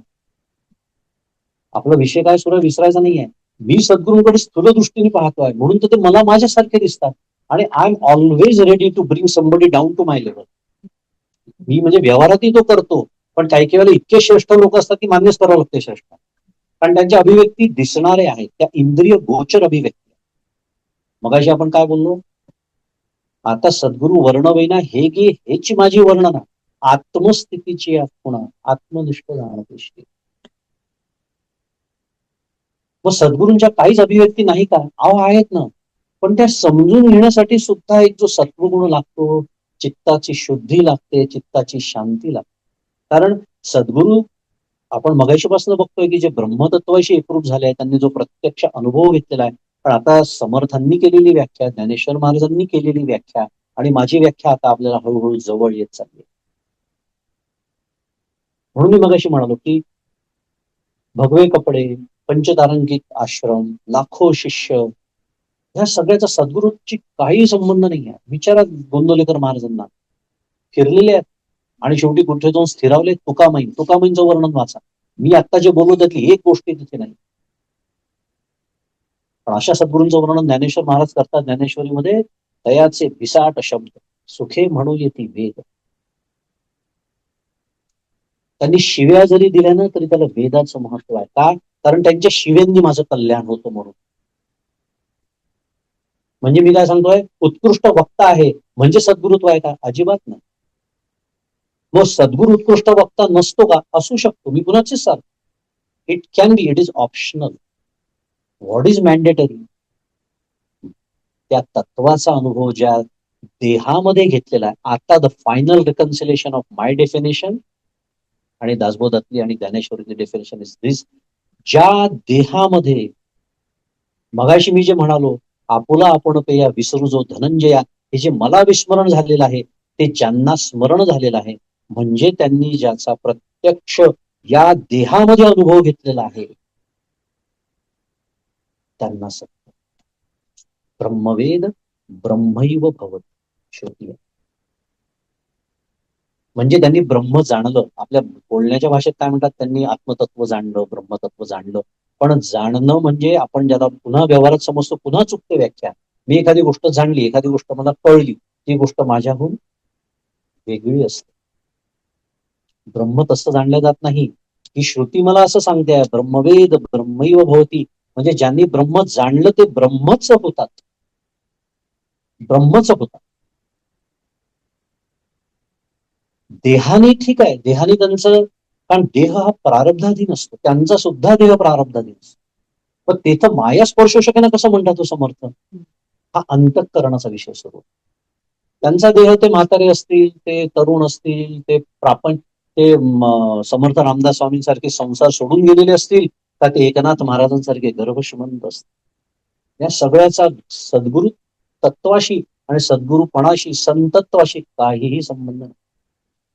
आपला विषय काय सुरू विसरायचा नाहीये, मी सद्गुरूंकडे स्थूल दृष्टीने पाहतोय म्हणून तर ते मला माझ्यासारखे दिसतात, आणि I am always ready to bring somebody down to my level. मी म्हणजे व्यवहारातही तो करतो, पण काही काही वेळेला इतके श्रेष्ठ लोक असतात की मान्यच करावं लागते श्रेष्ठ, कारण त्यांच्या अभिव्यक्ती दिसणारे आहेत, त्या इंद्रिय गोचर अभिव्यक्ती. मगाशी आपण काय बोललो, आता सद्गुरू वर्णवैना हे गे हेची माझी वर्णना, आत्मस्थितीची खुणा, आत्मनिष्ठ जाणतेशी. मग सद्गुरूंच्या काहीच अभिव्यक्ती नाही का, अहो आहेत ना, पण त्या समजून घेण्यासाठी सुद्धा एक जो सत्वगुण लागतो, चित्ताची शुद्धी लागते, चित्ताची शांती लागते. कारण सद्गुरू आपण मगाशीपासून बघतोय की जे ब्रह्मतत्वाशी एकरूप झाले आहेत, त्यांनी जो प्रत्यक्ष अनुभव घेतलेला आहे, पण आता समर्थांनी केलेली व्याख्या, ज्ञानेश्वर महाराजांनी केलेली व्याख्या आणि माझी व्याख्या आता आपल्याला हळूहळू जवळ येत चालली. म्हणून मी मगाशी म्हणालो की भगवे कपडे, पंचतारांकित आश्रम, लाखो शिष्य, ह्या सगळ्याचा सद्गुरूंची काही संबंध नाही आहे. विचारा गोंदवलेकर महाराजांना, फिरलेले आहेत आणि शेवटी कुठे जाऊन स्थिरावले तुकामाईंचं वर्णन वाचा. मी आता जे बोललो त्यातली एक गोष्ट तिथे नाही. पण अशा सद्गुरूंचं वर्णन ज्ञानेश्वर महाराज करतात ज्ञानेश्वरीमध्ये. दयाचे विसाट शब्द, सुखे म्हणू येती वेद. त्यांनी शिव्या जरी दिल्या ना तरी त्याला वेदाचं महत्व आहे. का? कारण त्यांच्या शिव्यांनी माझं कल्याण होतं म्हणून. म्हणजे मी काय सांगतोय, उत्कृष्ट वक्ता आहे म्हणजे सद्गुरुत्व आहे का? अजिबात नाही. मग सद्गुरु उत्कृष्ट वक्ता नसतो का? असू शकतो. मी कुणाचीच सांग, it can be, it is optional. What is mandatory? त्या तत्वाचा अनुभव ज्या देहामध्ये घेतलेला आहे. आता the final reconciliation of my definition आणि दासबोधातली आणि ज्ञानेश्वरीची डेफिनेशन इज दिस. ज्या देहामध्ये मगाशी मी जे म्हणालो, आपुला आपण पेया विसरू जो धनंजया, हे जे मला विस्मरण झालेलं आहे ते ज्यांना स्मरण झालेलं आहे, म्हणजे त्यांनी ज्याचा प्रत्यक्ष या देहामध्ये अनुभव घेतलेला आहे त्यांना सत्य. ब्रह्मवेद ब्रह्मैव भवत. शेवटी म्हणजे त्यांनी ब्रह्म जाणलं. आपल्या बोलण्याच्या भाषेत काय म्हणतात, त्यांनी आत्मतत्व जाणलं, ब्रह्मतत्व जाणलं. पण जाणणं म्हणजे आपण ज्याला पुन्हा व्यवहारात समजतो, पुन्हा चुकते व्याख्या. मी एखादी गोष्ट जाणली, एखादी गोष्ट मला कळली, ती गोष्ट माझ्याहून वेगळी असते. ब्रह्म तसं जाणलं जात नाही. ही श्रुती मला असं सांगते, ब्रह्मवेद ब्रह्मैव भवती, म्हणजे ज्यांनी ब्रह्म जाणलं ते ब्रह्मच होतात, ब्रह्मच होतात. देहाने ठीक आहे, देहाने त्यांचं, कारण देह हा प्रारब्धाधीन असतो, त्यांचा सुद्धा देह प्रारब्धाधीन असतो. पण तेथं माया स्पर्श शकेना कसं म्हणतात तो समर्थ? हा अंतःकरणाचा विषय सुरू. त्यांचा देह ते म्हातारे असतील, ते तरुण असतील, ते ते समर्थ रामदास स्वामींसारखे संसार सोडून गेलेले असतील, का ते एकनाथ महाराजांसारखे गर्भश्रीमंत असतील, या सगळ्याचा सद्गुरु तत्वाशी आणि सद्गुरुपणाशी संतत्वाशी काहीही संबंध नाही.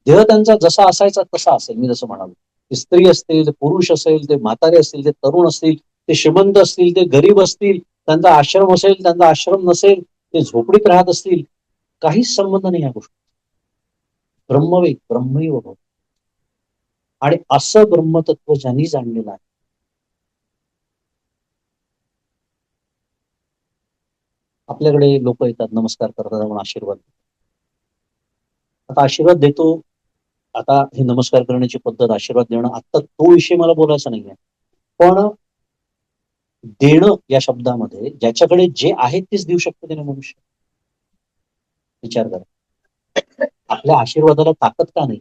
देह त्यांचा जसा असायचा तसा असेल. मी जसं म्हणालो, स्त्री असतील, ते पुरुष असेल, ते म्हातारे असतील, ते तरुण असतील, ते श्रीमंत असतील, ते गरीब असतील, त्यांचा आश्रम असेल, त्यांचा आश्रम नसेल, ते झोपडीत राहत असतील, काहीच संबंध नाही या गोष्टी. ब्रह्मवेद ब्रह्मैव भवति. आणि असं ब्रह्मतत्व ज्यांनी जाणलेलं आहे, आपल्याकडे लोक येतात, नमस्कार करतात, म्हणून आशीर्वाद देतात. आता आशीर्वाद देतो, आता हे नमस्कार करण्याची पद्धत, आशीर्वाद देणं, आता तो विषय मला बोलायचा नाहीये. पण देणं या शब्दामध्ये ज्याच्याकडे जे आहे तेच देऊ शकतो त्याने मनुष्य. विचार करा, आपल्या आशीर्वादाला ताकद का नाही?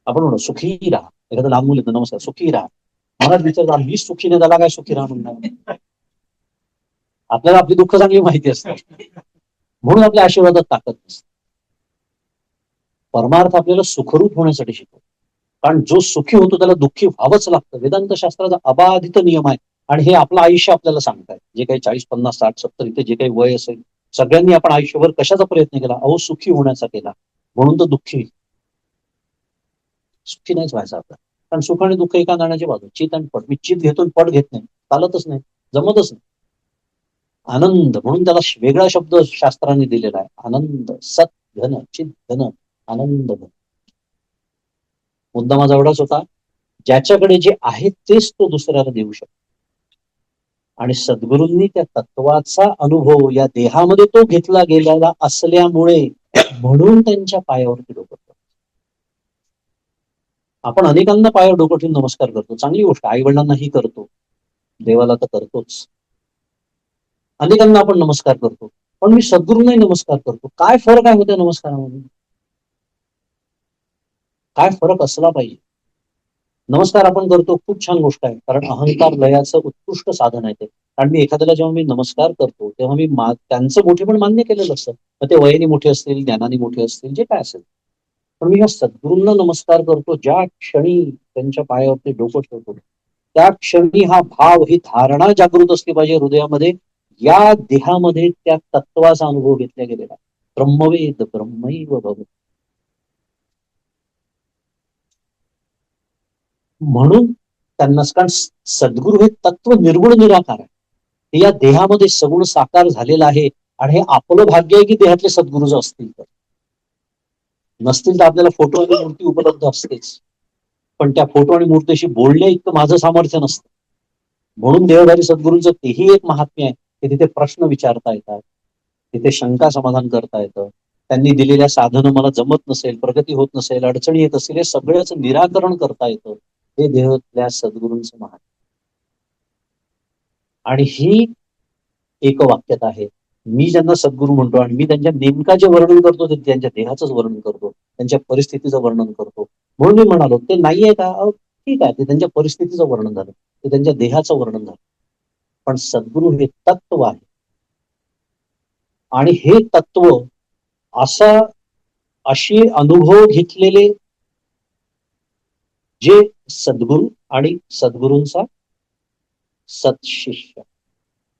आपण म्हणू सुखी राहा, एखादं लहान मुलं येतं, नमस्कार सुखी राहा, मला विचारतात मी सुखी नाही, त्याला काय सुखी राहा म्हणणार? आपल्याला आपली दुःख चांगली माहिती असतात, म्हणून आपल्या आशीर्वादात ताकद नसते. परमार्थ आपल्याला सुखरूप होण्यासाठी शिकवतो, कारण जो सुखी होतो त्याला दुःखी व्हावंच लागतं. वेदांत शास्त्राचा अबाधित नियम आहे. आणि हे आपलं आयुष्य आपल्याला सांगताय, जे काही 40, 50, 60, 70 इथे जे काही वय असेल, सगळ्यांनी आपण आयुष्यभर कशाचा प्रयत्न केला? अहो सुखी होण्याचा केला, म्हणून तर दुःखी. सुखी नाहीच व्हायचं आपलं, कारण सुख आणि दुःख एका नाण्याची बाजू. चित आणि पट. मी चित घेतो पट घेत नाही, चालतच नाही, जमतच नाही. आनंद म्हणून त्याला वेगळा शब्द शास्त्राने दिलेला आहे, आनंद. सत घन, चित घन, आनंद घन. मुद्दा माझा एवढाच होता, ज्याच्याकडे जे आहे तेच तो दुसऱ्याला देऊ शकतो. आणि सद्गुरूंनी त्या तत्वाचा अनुभव या देहामध्ये तो घेतला गेलेला असल्यामुळे, म्हणून त्यांच्या पायावरती डोकं ठेवतो. आपण अनेकांना पायावर डोकं ठेवून नमस्कार करतो, चांगली गोष्ट, आई वडिलांनाही करतो, देवाला तर करतोच. अनेकांना आपण नमस्कार करतो, पण मी सद्गुरूंनाही नमस्कार करतो. काय फरक आहे होत्या नमस्कारामध्ये? काय फरक असला पाहिजे? नमस्कार आपण करतो, खूप छान गोष्ट आहे, कारण अहंकार लयाचं उत्कृष्ट साधन आहे ते. कारण मी एखाद्याला जेव्हा मी नमस्कार करतो तेव्हा मी त्यांचं मोठे पण मान्य केलेलं असतं, मग ते वयाने मोठे असतील, ज्ञानाने मोठे असतील, जे काय असेल. पण मी या सद्गुरूंना नमस्कार करतो ज्या क्षणी त्यांच्या पायावरती डोकं ठेवतो, त्या क्षणी हा भाव, ही धारणा जागृत असली पाहिजे हृदयामध्ये, या देहामध्ये त्या तत्वाचा अनुभव घेतला गेलेला. ब्रह्मवेद ब्रह्मैव भव. म्हणून त्यांना, कारण सद्गुरु हे तत्व निर्गुण निराकार आहे. ते या देहामध्ये सगुण साकार झालेलं आहे. आणि हे आपलं भाग्य आहे की देहातले सद्गुरूच असतील. तर नसतील तर आपल्याला फोटो आणि मूर्ती उपलब्ध असतेच, पण त्या फोटो आणि मूर्तीशी बोलणे इतकं माझं सामर्थ्य नसतं. म्हणून देहधारी सद्गुरूंचं तेही एक महात्म्य आहे की तिथे प्रश्न विचारता येतात, तिथे शंका समाधान करता येतं. त्यांनी दिलेल्या साधनं मला जमत नसेल, प्रगती होत नसेल, अडचणी येत असतील, हे सगळ्याच निराकरण करता येतं. हे देहातल्या सद्गुरूंचं महात्म्य. आणि ही एक वाक्यता आहे. मी ज्यांना सद्गुरू म्हणतो आणि मी त्यांच्या नेमका जे वर्णन करतो ते त्यांच्या देहाचंच वर्णन करतो, त्यांच्या परिस्थितीचं वर्णन करतो. म्हणून मी म्हणालो ते नाहीये का, ठीक आहे, ते त्यांच्या परिस्थितीचं वर्णन झालं, ते त्यांच्या देहाचं वर्णन झालं. पण सद्गुरू हे तत्व आहे. आणि हे तत्व अशी अनुभव घेतलेले जे सद्गुरू आणि सद्गुरूंचा सत्शिष्य,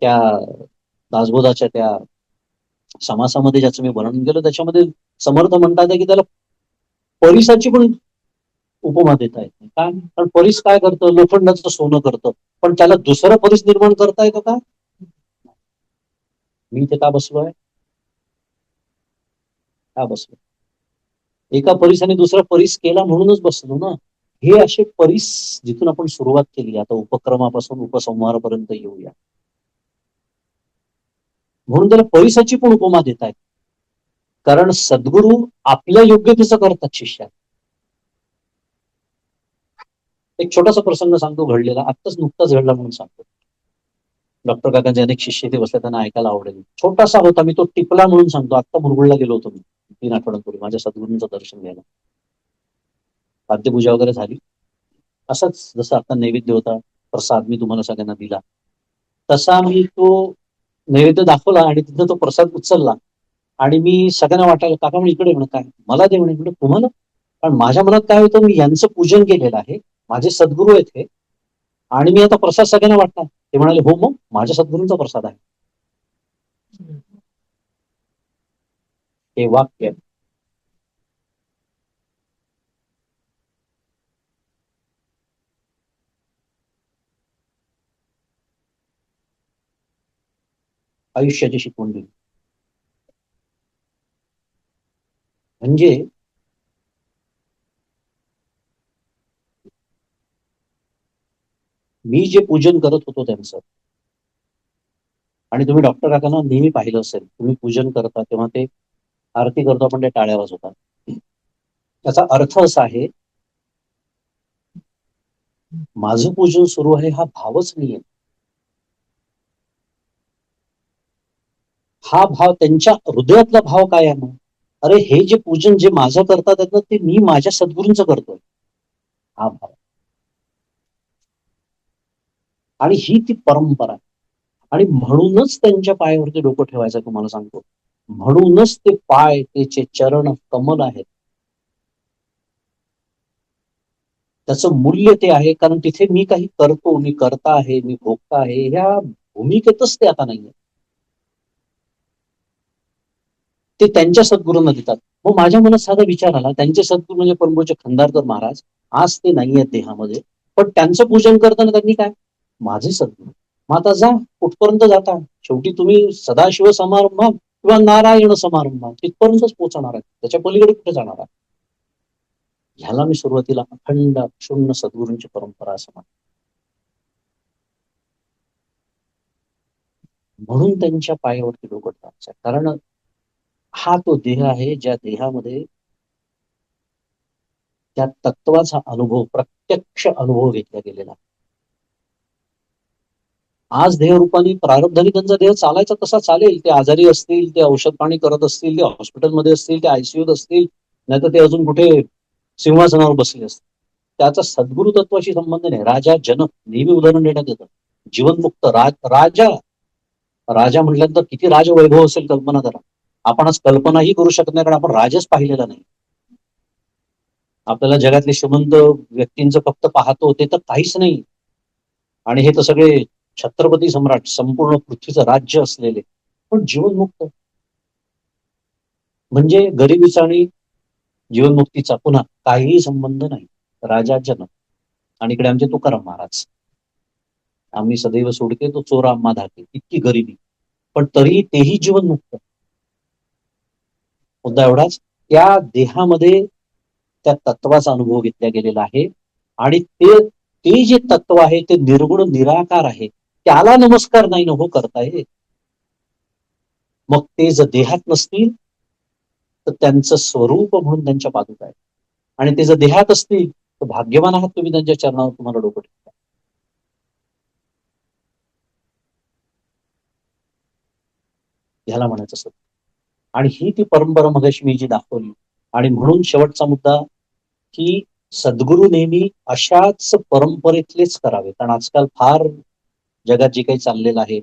त्या दासबोधाच्या त्या समासामध्ये ज्याचं मी वर्णन केलं त्याच्यामध्ये समर्थ म्हणतात की त्याला परिसाची पण उपमा देता येत नाही. काय, कारण परिस काय करतं, लोखंडाचं सोनं करतं, पण त्याला दुसरं परिस निर्माण करता येतं का? मी इथे का बसलोय, का बसलो? एका परिसाने दुसरा परिस केला म्हणूनच बसलो ना. हे असे परिस जिथून आपण सुरुवात केली, आता उपक्रमापासून उपसंहारापर्यंत येऊया. म्हणून त्याला परिसाची पण उपमा देत आहेत, कारण सद्गुरू आपल्या योग्यतेचं करतात शिष्यात. एक छोटासा प्रसंग सांगतो घडलेला, आत्ताच नुकताच घडला म्हणून सांगतो. डॉक्टर काकांचे अनेक शिष्य ते बसले, त्यांना ऐकायला आवडेल. छोटासा होता, मी तो टिपला म्हणून सांगतो. आत्ता मुरगुडला गेलो होतो मी 3 आठवड्यांपूर्वी माझ्या सद्गुरूंचं दर्शन घ्यायला. पाद्यपूजा वगैरे झाली. असंच जसं आता नैवेद्य होता, प्रसाद मी तुम्हाला सगळ्यांना दिला, तसा मी तो नैवेद्य दाखवला आणि तिथं तो प्रसाद उचलला आणि मी सगळ्यांना वाटायला, काका म्हणजे इकडे म्हणत, काय मला दे म्हणे. तुम्हाला? कारण माझ्या मनात काय होतं, मी यांचं पूजन केलेलं आहे, माझे सद्गुरू आहेत हे, आणि मी आता प्रसाद सगळ्यांना वाटणार. ते म्हणाले, हो मग माझ्या सद्गुरूंचा प्रसाद आहे. हे वाक्य आयुष्याची शिकवण दिली. म्हणजे मी जे पूजन करत होतो त्यांचं, आणि तुम्ही डॉक्टर काकांना नेहमी पाहिलं असेल, तुम्ही पूजन करता तेव्हा ते आरती करतो आपण, ते टाळ्या वाजवतात. त्याचा अर्थ असा आहे, माझं पूजन सुरू आहे हा भावच नाहीये. हा भाव, त्यांच्या हृदयातला भाव काय आहे मग? अरे हे जे पूजन जे माझं करतात ना, ते मी माझ्या सद्गुरूंचं करतोय, हा भाव. आणि ही ती परंपरा. आणि म्हणूनच त्यांच्या पायावरती डोकं ठेवायचं तुम्हाला सांगतो. म्हणूनच ते पाय, त्याचे चरण कमल आहेत. त्याचं मूल्य ते आहे, कारण तिथे मी काही करतो, मी करता आहे, मी भोगता आहे, ह्या भूमिकेतच ते आता नाहीये. ते त्यांच्या सद्गुरूंना देतात. मग माझ्या मनात साधा विचार आला, त्यांचे सद्गुरू म्हणजे परमपूज्य खंडारकर महाराज आज ते नाहीयेत देहामध्ये, पण त्यांचं पूजन करताना त्यांनी काय, माझे सद्गुरू. मग आता जा, कुठपर्यंत जाता, शेवटी तुम्ही सदाशिव समारंभात किंवा नारायण समारंभात तिथपर्यंतच पोहोचणार आहे, त्याच्या पलीकडे कुठे जाणार आहे? ह्याला मी सुरुवातीला अखंड क्षुण्ण सद्गुरूंची परंपरा असं म्हणतो. म्हणून त्यांच्या पायावरती डोकं ठेवायचं, कारण हा तो देह आहे ज्या देहामध्ये त्या तत्वाचा अनुभव, प्रत्यक्ष अनुभव घेतला गेलेला. आज देहरूपाने प्रारब्धाने त्यांचा देह चालायचा तसा चालेल, ते आजारी असतील, ते औषध पाणी करत असतील, ते हॉस्पिटलमध्ये असतील, ते आयसीयूत असतील, नाहीतर ते अजून कुठे सिंहासनावर बसले असतील. त्याचा सद्गुरु तत्वाशी संबंध नाही. राजा जनक नेहमी उदाहरण देण्यात येतं, जीवनमुक्त राजा. राजा म्हटल्यानंतर किती राजवैभव असेल कल्पना करा. आपण आज कल्पनाही करू शकत नाही, कारण आपण राजच पाहिलेला नाही. आपल्याला जगातले श्रीमंत व्यक्तींचं फक्त पाहतो, ते तर काहीच नाही. आणि हे तर सगळे छत्रपती सम्राट, संपूर्ण पृथ्वीचं राज्य असलेले, पण जीवनमुक्त. म्हणजे गरिबीचा आणि जीवनमुक्तीचा पुन्हा काहीही संबंध नाही. राजा जनक. आणि इकडे आमचे तुकाराम महाराज, आम्ही सदैव सोडके तो चोरा आम्हा धाके, इतकी गरिबी, पण तरीही तेही जीवनमुक्त. मुद्दा एवढाच, त्या देहामध्ये त्या तत्वाचा अनुभव घेतला गेलेला आहे आणि ते जे तत्व आहे ते निर्गुण निराकार आहे. त्याला नमस्कार नाही न हो करताय. मग ते जर देहात नसतील तर त्यांचं स्वरूप म्हणून त्यांच्या पादुका आहेत, आणि ते जर देहात असतील तर भाग्यवान आहात तुम्ही त्यांच्या चरणावर तुम्हाला डोकं ठेवता. ह्याला म्हणायचं असतं. आणि ही ती परंपरा मगाशी मी जी दाखवली. आणि म्हणून शेवटचा मुद्दा की सद्गुरू नेहमी अशाच परंपरेतलेच करावे. कारण आजकाल फार जगात जे काही चाललेलं आहे,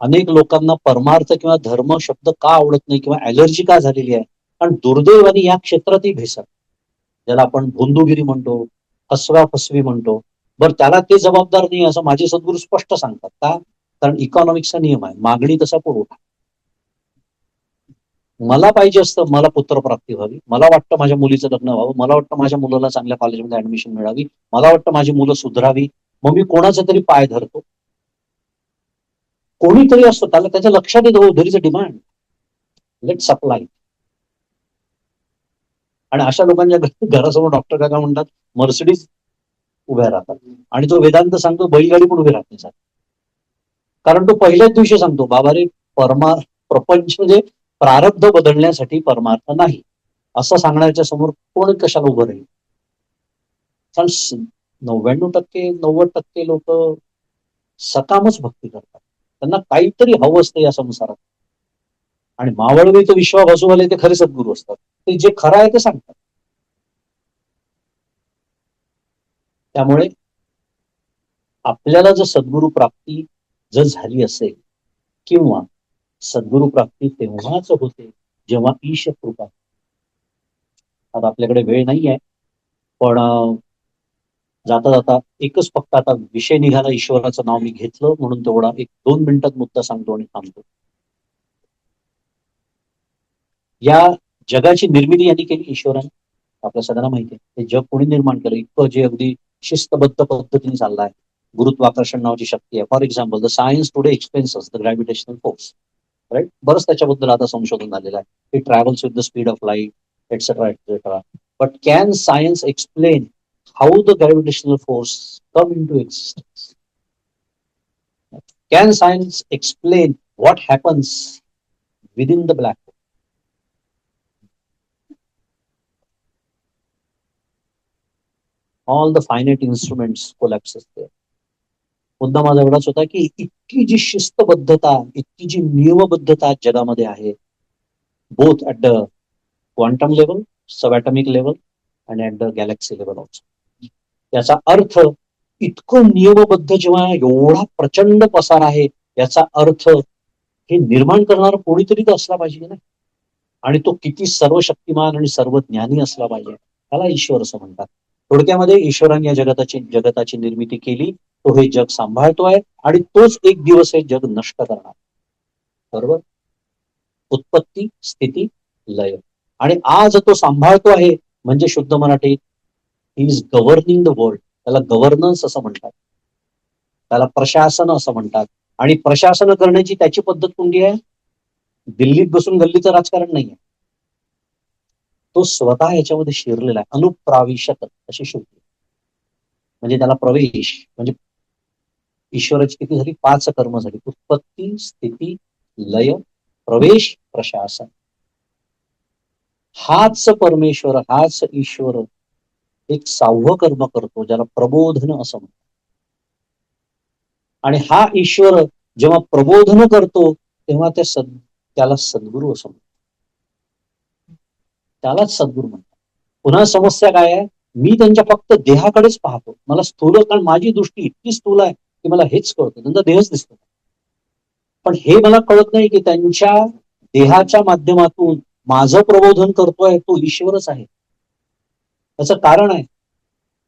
अनेक लोकांना परमार्थ किंवा धर्म शब्द का आवडत नाही किंवा ॲलर्जी का झालेली आहे, कारण दुर्दैवाने या क्षेत्रातही भेसळ, ज्याला आपण भोंदूगिरी म्हणतो, फसवा फसवी म्हणतो. बरं, त्याला ते जबाबदार नाही असं माझे सद्गुरू स्पष्ट सांगतात. का? कारण इकॉनॉमिक्सचा नियम आहे, मागणी तसा पुरवठा. मला पाहिजे असतं, मला पुत्रप्राप्ती व्हावी, मला वाटतं माझ्या मुलीचं लग्न व्हावं, मला वाटतं माझ्या मुलाला चांगल्या कॉलेजमध्ये ऍडमिशन मिळावी, मला वाटतं माझी मुलं सुधरावी, मग मी कोणाचा तरी पाय धरतो. कोणीतरी असतो, त्याला त्याच्या लक्षात येतो there is a demand, let supply. आणि अशा लोकांच्या घरासमोर डॉक्टर काका म्हणतात मर्सिडीज उभ्या राहतात, आणि जो वेदांत सांगतो बैलगाडी पण उभी राहते. कारण तो पहिल्याच दिवशी सांगतो, बाबा रे, प्रपंच म्हणजे प्रारब्ध बदलण्यासाठी परमार्थ नाही, असं सांगण्याच्या समोर कोण कशाला उभं राहील. कारण 99% 90% लोक सकामच भक्ती करतात, त्यांना काहीतरी हवं असतं या संसारात. आणि मावळवी तो विश्वाभासूवाले ते खरे सद्गुरू असतात, ते जे खरं आहे ते सांगतात. त्यामुळे आपल्याला जर सद्गुरू प्राप्ती जर झाली असेल, किंवा सद्गुरू प्राप्ती तेव्हाच होते जेव्हा ईश कृपा. आता आपल्याकडे वेळ नाही आहे, पण जाता जाता एकच फक्त आता विषय निघाला, ईश्वराचं नाव मी घेतलं म्हणून तेवढा 1-2 मिनिटात मुद्दा सांगतो आणि थांबतो. या जगाची निर्मिती यांनी केली ईश्वराने, आपल्या सगळ्यांना माहिती आहे. हे जग कोणी निर्माण केलं, इतकं जे अगदी शिस्तबद्ध पद्धतीने चाललं आहे. गुरुत्वाकर्षण नावाची शक्ती आहे. For example, the science today explains the gravitational force, right. बरंच त्याच्याबद्दल आता संशोधन झालेलं आहे. It travels with the speed of light, etcetera etcetera. But can science explain how the gravitational force come into existence? Can science explain what happens within the black hole? All the finite instruments collapses there. मुद्दा माझा एवढाच होता की इतकी जी शिस्तबद्धता, इतकी जी नियमबद्धता जगामध्ये आहे, both at the quantum level, subatomic level आणि at the galaxy level also. याचा अर्थ, इतकं नियमबद्ध जेव्हा एवढा प्रचंड पसार आहे, याचा अर्थ हे निर्माण करणारा कोणीतरी तर असला पाहिजे ना. आणि तो किती सर्वशक्तिमान आणि सर्वज्ञानी असला पाहिजे, त्याला ईश्वर असं म्हणतात. थोडक्यामध्ये ईश्वराने या जगताची निर्मिती केली, तो हे जग सांभाळतोय, आणि तोच एक दिवस हे जग नष्ट करणार. बरोबर. उत्पत्ती, स्थिती, लय. आणि आज तो सांभाळतो आहे म्हणजे शुद्ध मराठीत he is governing the world. त्याला गव्हर्नन्स असं म्हणतात, त्याला प्रशासन असं म्हणतात. आणि प्रशासन करण्याची त्याची पद्धत कोणती आहे? दिल्लीत बसून गल्लीचं राजकारण नाहीये, तो स्वतः याच्यामध्ये शिरलेला आहे. अनुप्राविशत अशी शोधली, म्हणजे त्याला प्रवेश. म्हणजे ईश्वराची किती झाली? 5 कर्म झाली: उत्पत्ती, स्थिती, लय, प्रवेश, प्रशासन. हाच परमेश्वर, हाच ईश्वर एक 6वं कर्म करतो, ज्याला प्रबोधन असं म्हणतात. आणि हा ईश्वर जेव्हा प्रबोधन करतो तेव्हा त्याला सद्गुरू असं म्हणतात, त्यालाच सद्गुरू म्हणतात. पुन्हा समस्या काय आहे? मी त्यांच्या फक्त देहाकडेच पाहतो, मला स्थूल, कारण माझी दृष्टी इतकी स्थूल आहे की मला हेच कळतं, त्यांचा देहच दिसतो. पण हे मला कळत नाही की त्यांच्या देहाच्या माध्यमातून माझं प्रबोधन करतोय तो ईश्वरच आहे. त्याचं कारण आहे,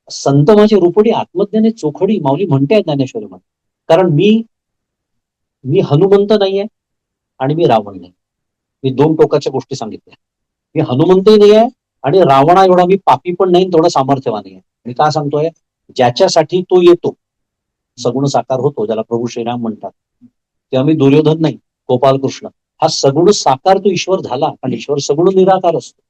संत माझी रुपडी आत्मज्ञाने चोखडी, माऊली म्हणते ज्ञानेश्वरी मध्ये. कारण मी मी हनुमंत नाहीये आणि मी रावण नाही. मी दोन टोकाच्या गोष्टी सांगितल्या. मी हनुमंतही नाही आहे आणि रावणा एवढा मी पापी पण नाही, तेवढा सामर्थ्यवान नाही. मी का सांगतोय, ज्याच्यासाठी तो येतो सगुण साकार होतो, ज्याला प्रभू श्रीराम म्हणतात, तेव्हा मी दुर्योधन नाही, गोपालकृष्ण. हा सगुण साकार तो ईश्वर झाला, आणि ईश्वर सगुण निराकार असतो.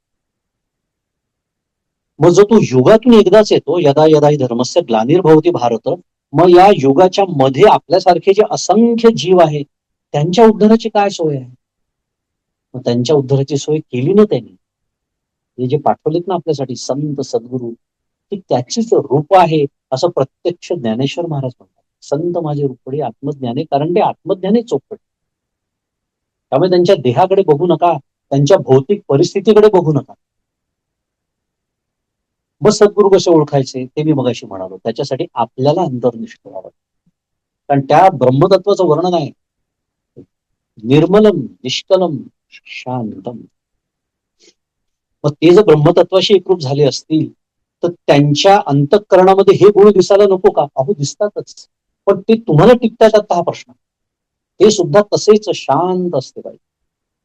मग जो तो युगातून एकदाच येतो, यदा यदा हि धर्मस्य ग्लानिर्भवती भारत, मग या युगाच्या मध्ये आपल्यासारखे जे असंख्य जीव आहेत त्यांच्या उद्धाराची काय सोय आहे? मग त्यांच्या उद्धाराची सोय केली ना त्यांनी. हे जे पाठवलेत ना आपल्यासाठी संत सद्गुरू, की त्याचीच रूप आहे असं प्रत्यक्ष ज्ञानेश्वर महाराज म्हणतात. संत माझे रूपडे आत्मज्ञाने, कारण ते आत्मज्ञाने चोपडे. त्यामुळे त्यांच्या देहाकडे बघू नका, त्यांच्या भौतिक परिस्थितीकडे बघू नका. मग सद्गुरू कसे ओळखायचे ते मी मगाशी म्हणालो. त्याच्यासाठी आपल्याला अंतर्निष्ठ व्हावं, कारण त्या ब्रह्मतत्वाचं वर्णन आहे, निर्मलम निष्कलम शांतम. मग ते जर ब्रह्मतत्वाशी एकरूप झाले असतील तर त्यांच्या अंतःकरणामध्ये हे गुण दिसायला नको का? अहो दिसतातच, पण ते तुम्हाला टिकतात आता हा प्रश्न. ते सुद्धा तसेच शांत असते पाहिजे.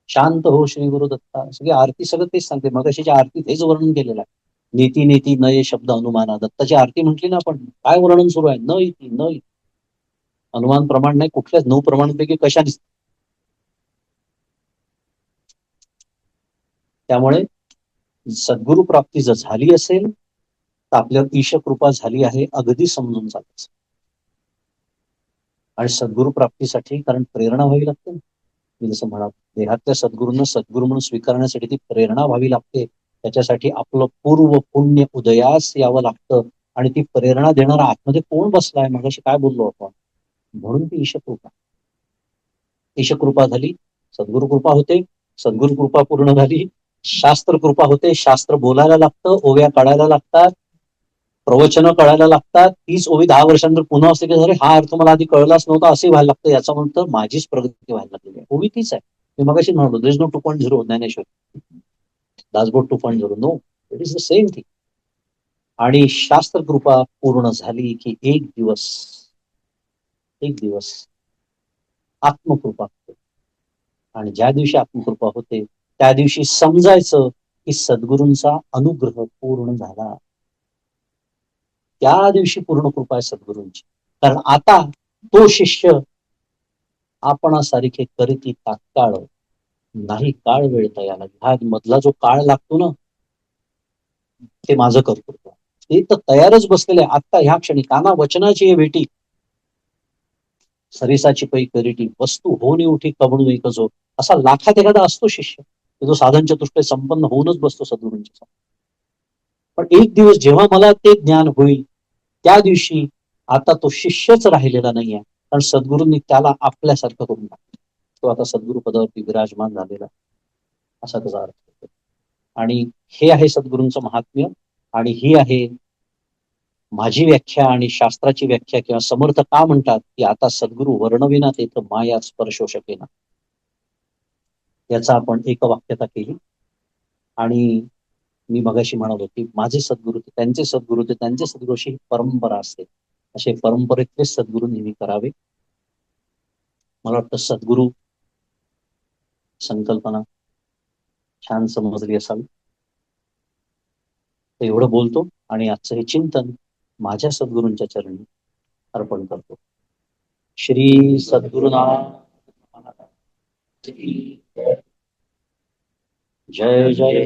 शांत हो श्री गुरु दत्ता. सगळी आरती सगळं तेच सांगते. मगाशीच्या आरतीत हेच वर्णन केलेलं आहे. नीती नीती नये शब्द हनुमाना. दत्ताची आरती म्हटली ना आपण, काय वर्णन सुरू आहे? न इति न इति. हनुमान प्रमाण नाही, कुठल्याच 9 प्रमाणांपैकी कशा दिसत. त्यामुळे सद्गुरु प्राप्ती जर झाली असेल तर आपल्यावर ईश कृपा झाली आहे अगदी समजून चालायचं. आणि सद्गुरु प्राप्तीसाठी कारण प्रेरणा व्हावी लागते. मी जसं म्हणाल, देहातल्या सद्गुरूंना सद्गुरू म्हणून स्वीकारण्यासाठी ती प्रेरणा व्हावी लागते. त्याच्यासाठी आपलं पूर्व पुण्य उदयास यावं लागतं, आणि ती प्रेरणा देणारा आतमध्ये कोण बसलाय, मगाशी काय बोललो आपण, म्हणून ती ईशकृपा. ईशकृपा झाली, सद्गुरु कृपा होते. सद्गुरु कृपा पूर्ण झाली, शास्त्र कृपा होते. शास्त्र बोलायला लागतं, ओव्या काढायला लागतात, प्रवचनं कळायला लागतात. 30 ओवी 10 वर्षांनंतर पुन्हा असते की अरे हा अर्थ मला आधी कळलाच नव्हता, असे व्हायला लागतं. याचा म्हणतो माझीच प्रगती व्हायला लागली आहे. ओवी तीच आहे. मी मगाशी म्हणतो there is no 2.0 Dnyaneshwar, Dasbodh 2.0. No, it is the same thing. आणि शास्त्र कृपा पूर्ण झाली की एक दिवस आत्मकृपा होते. आणि ज्या दिवशी आत्मकृपा होते त्या दिवशी समजायचं की सद्गुरूंचा अनुग्रह पूर्ण झाला. त्या दिवशी पूर्ण कृपा आहे सद्गुरूंची. कारण आता तो शिष्य आपणासारखे करीती तात्काळ नाही काळ वेळ तयाला. हा मधला जो काळ लागतो ना, ते माझं कर्तृत्व. ते तर तयारच बसलेले आता ह्या क्षणी. काना वचनाची हे भेटी, सरिसाची पै करीटी, वस्तू होऊन उठी कबणू एक जो. असा लाखात एखादा असतो शिष्य, तो साधन चतुष्टय संपन्न होऊनच बसतो सद्गुरूंच्या. पण एक दिवस जेव्हा मला ते ज्ञान होईल त्या दिवशी आता तो शिष्यच राहिलेला नाहीये, कारण सद्गुरूंनी त्याला आपल्यासारखं करून टाकलं. तो आता सद्गुरु पदावरती विराजमान झालेला, असा त्याचा अर्थ होतो. आणि हे आहे सद्गुरूंचं महात्म्य. आणि ही आहे माझी व्याख्या आणि शास्त्राची व्याख्या. किंवा समर्थ का म्हणतात की आता सद्गुरू वर्णविना तेथ माया स्पर्शो शकेना, याचा आपण एकवाक्यता केली. आणि मी मगाशी म्हणालो की माझे सद्गुरू ते त्यांचे सद्गुरू ते त्यांचे सद्गुरू, अशी परंपरा असते. असे परंपरेतले सद्गुरू नेहमी करावे. मला वाटतं सद्गुरू संकल्पना छान समजली असावी. तर एवढं बोलतो आणि आजचं हे चिंतन माझ्या सद्गुरूंच्या चरणी अर्पण करतो. श्री सद्गुरुनाथ जय जय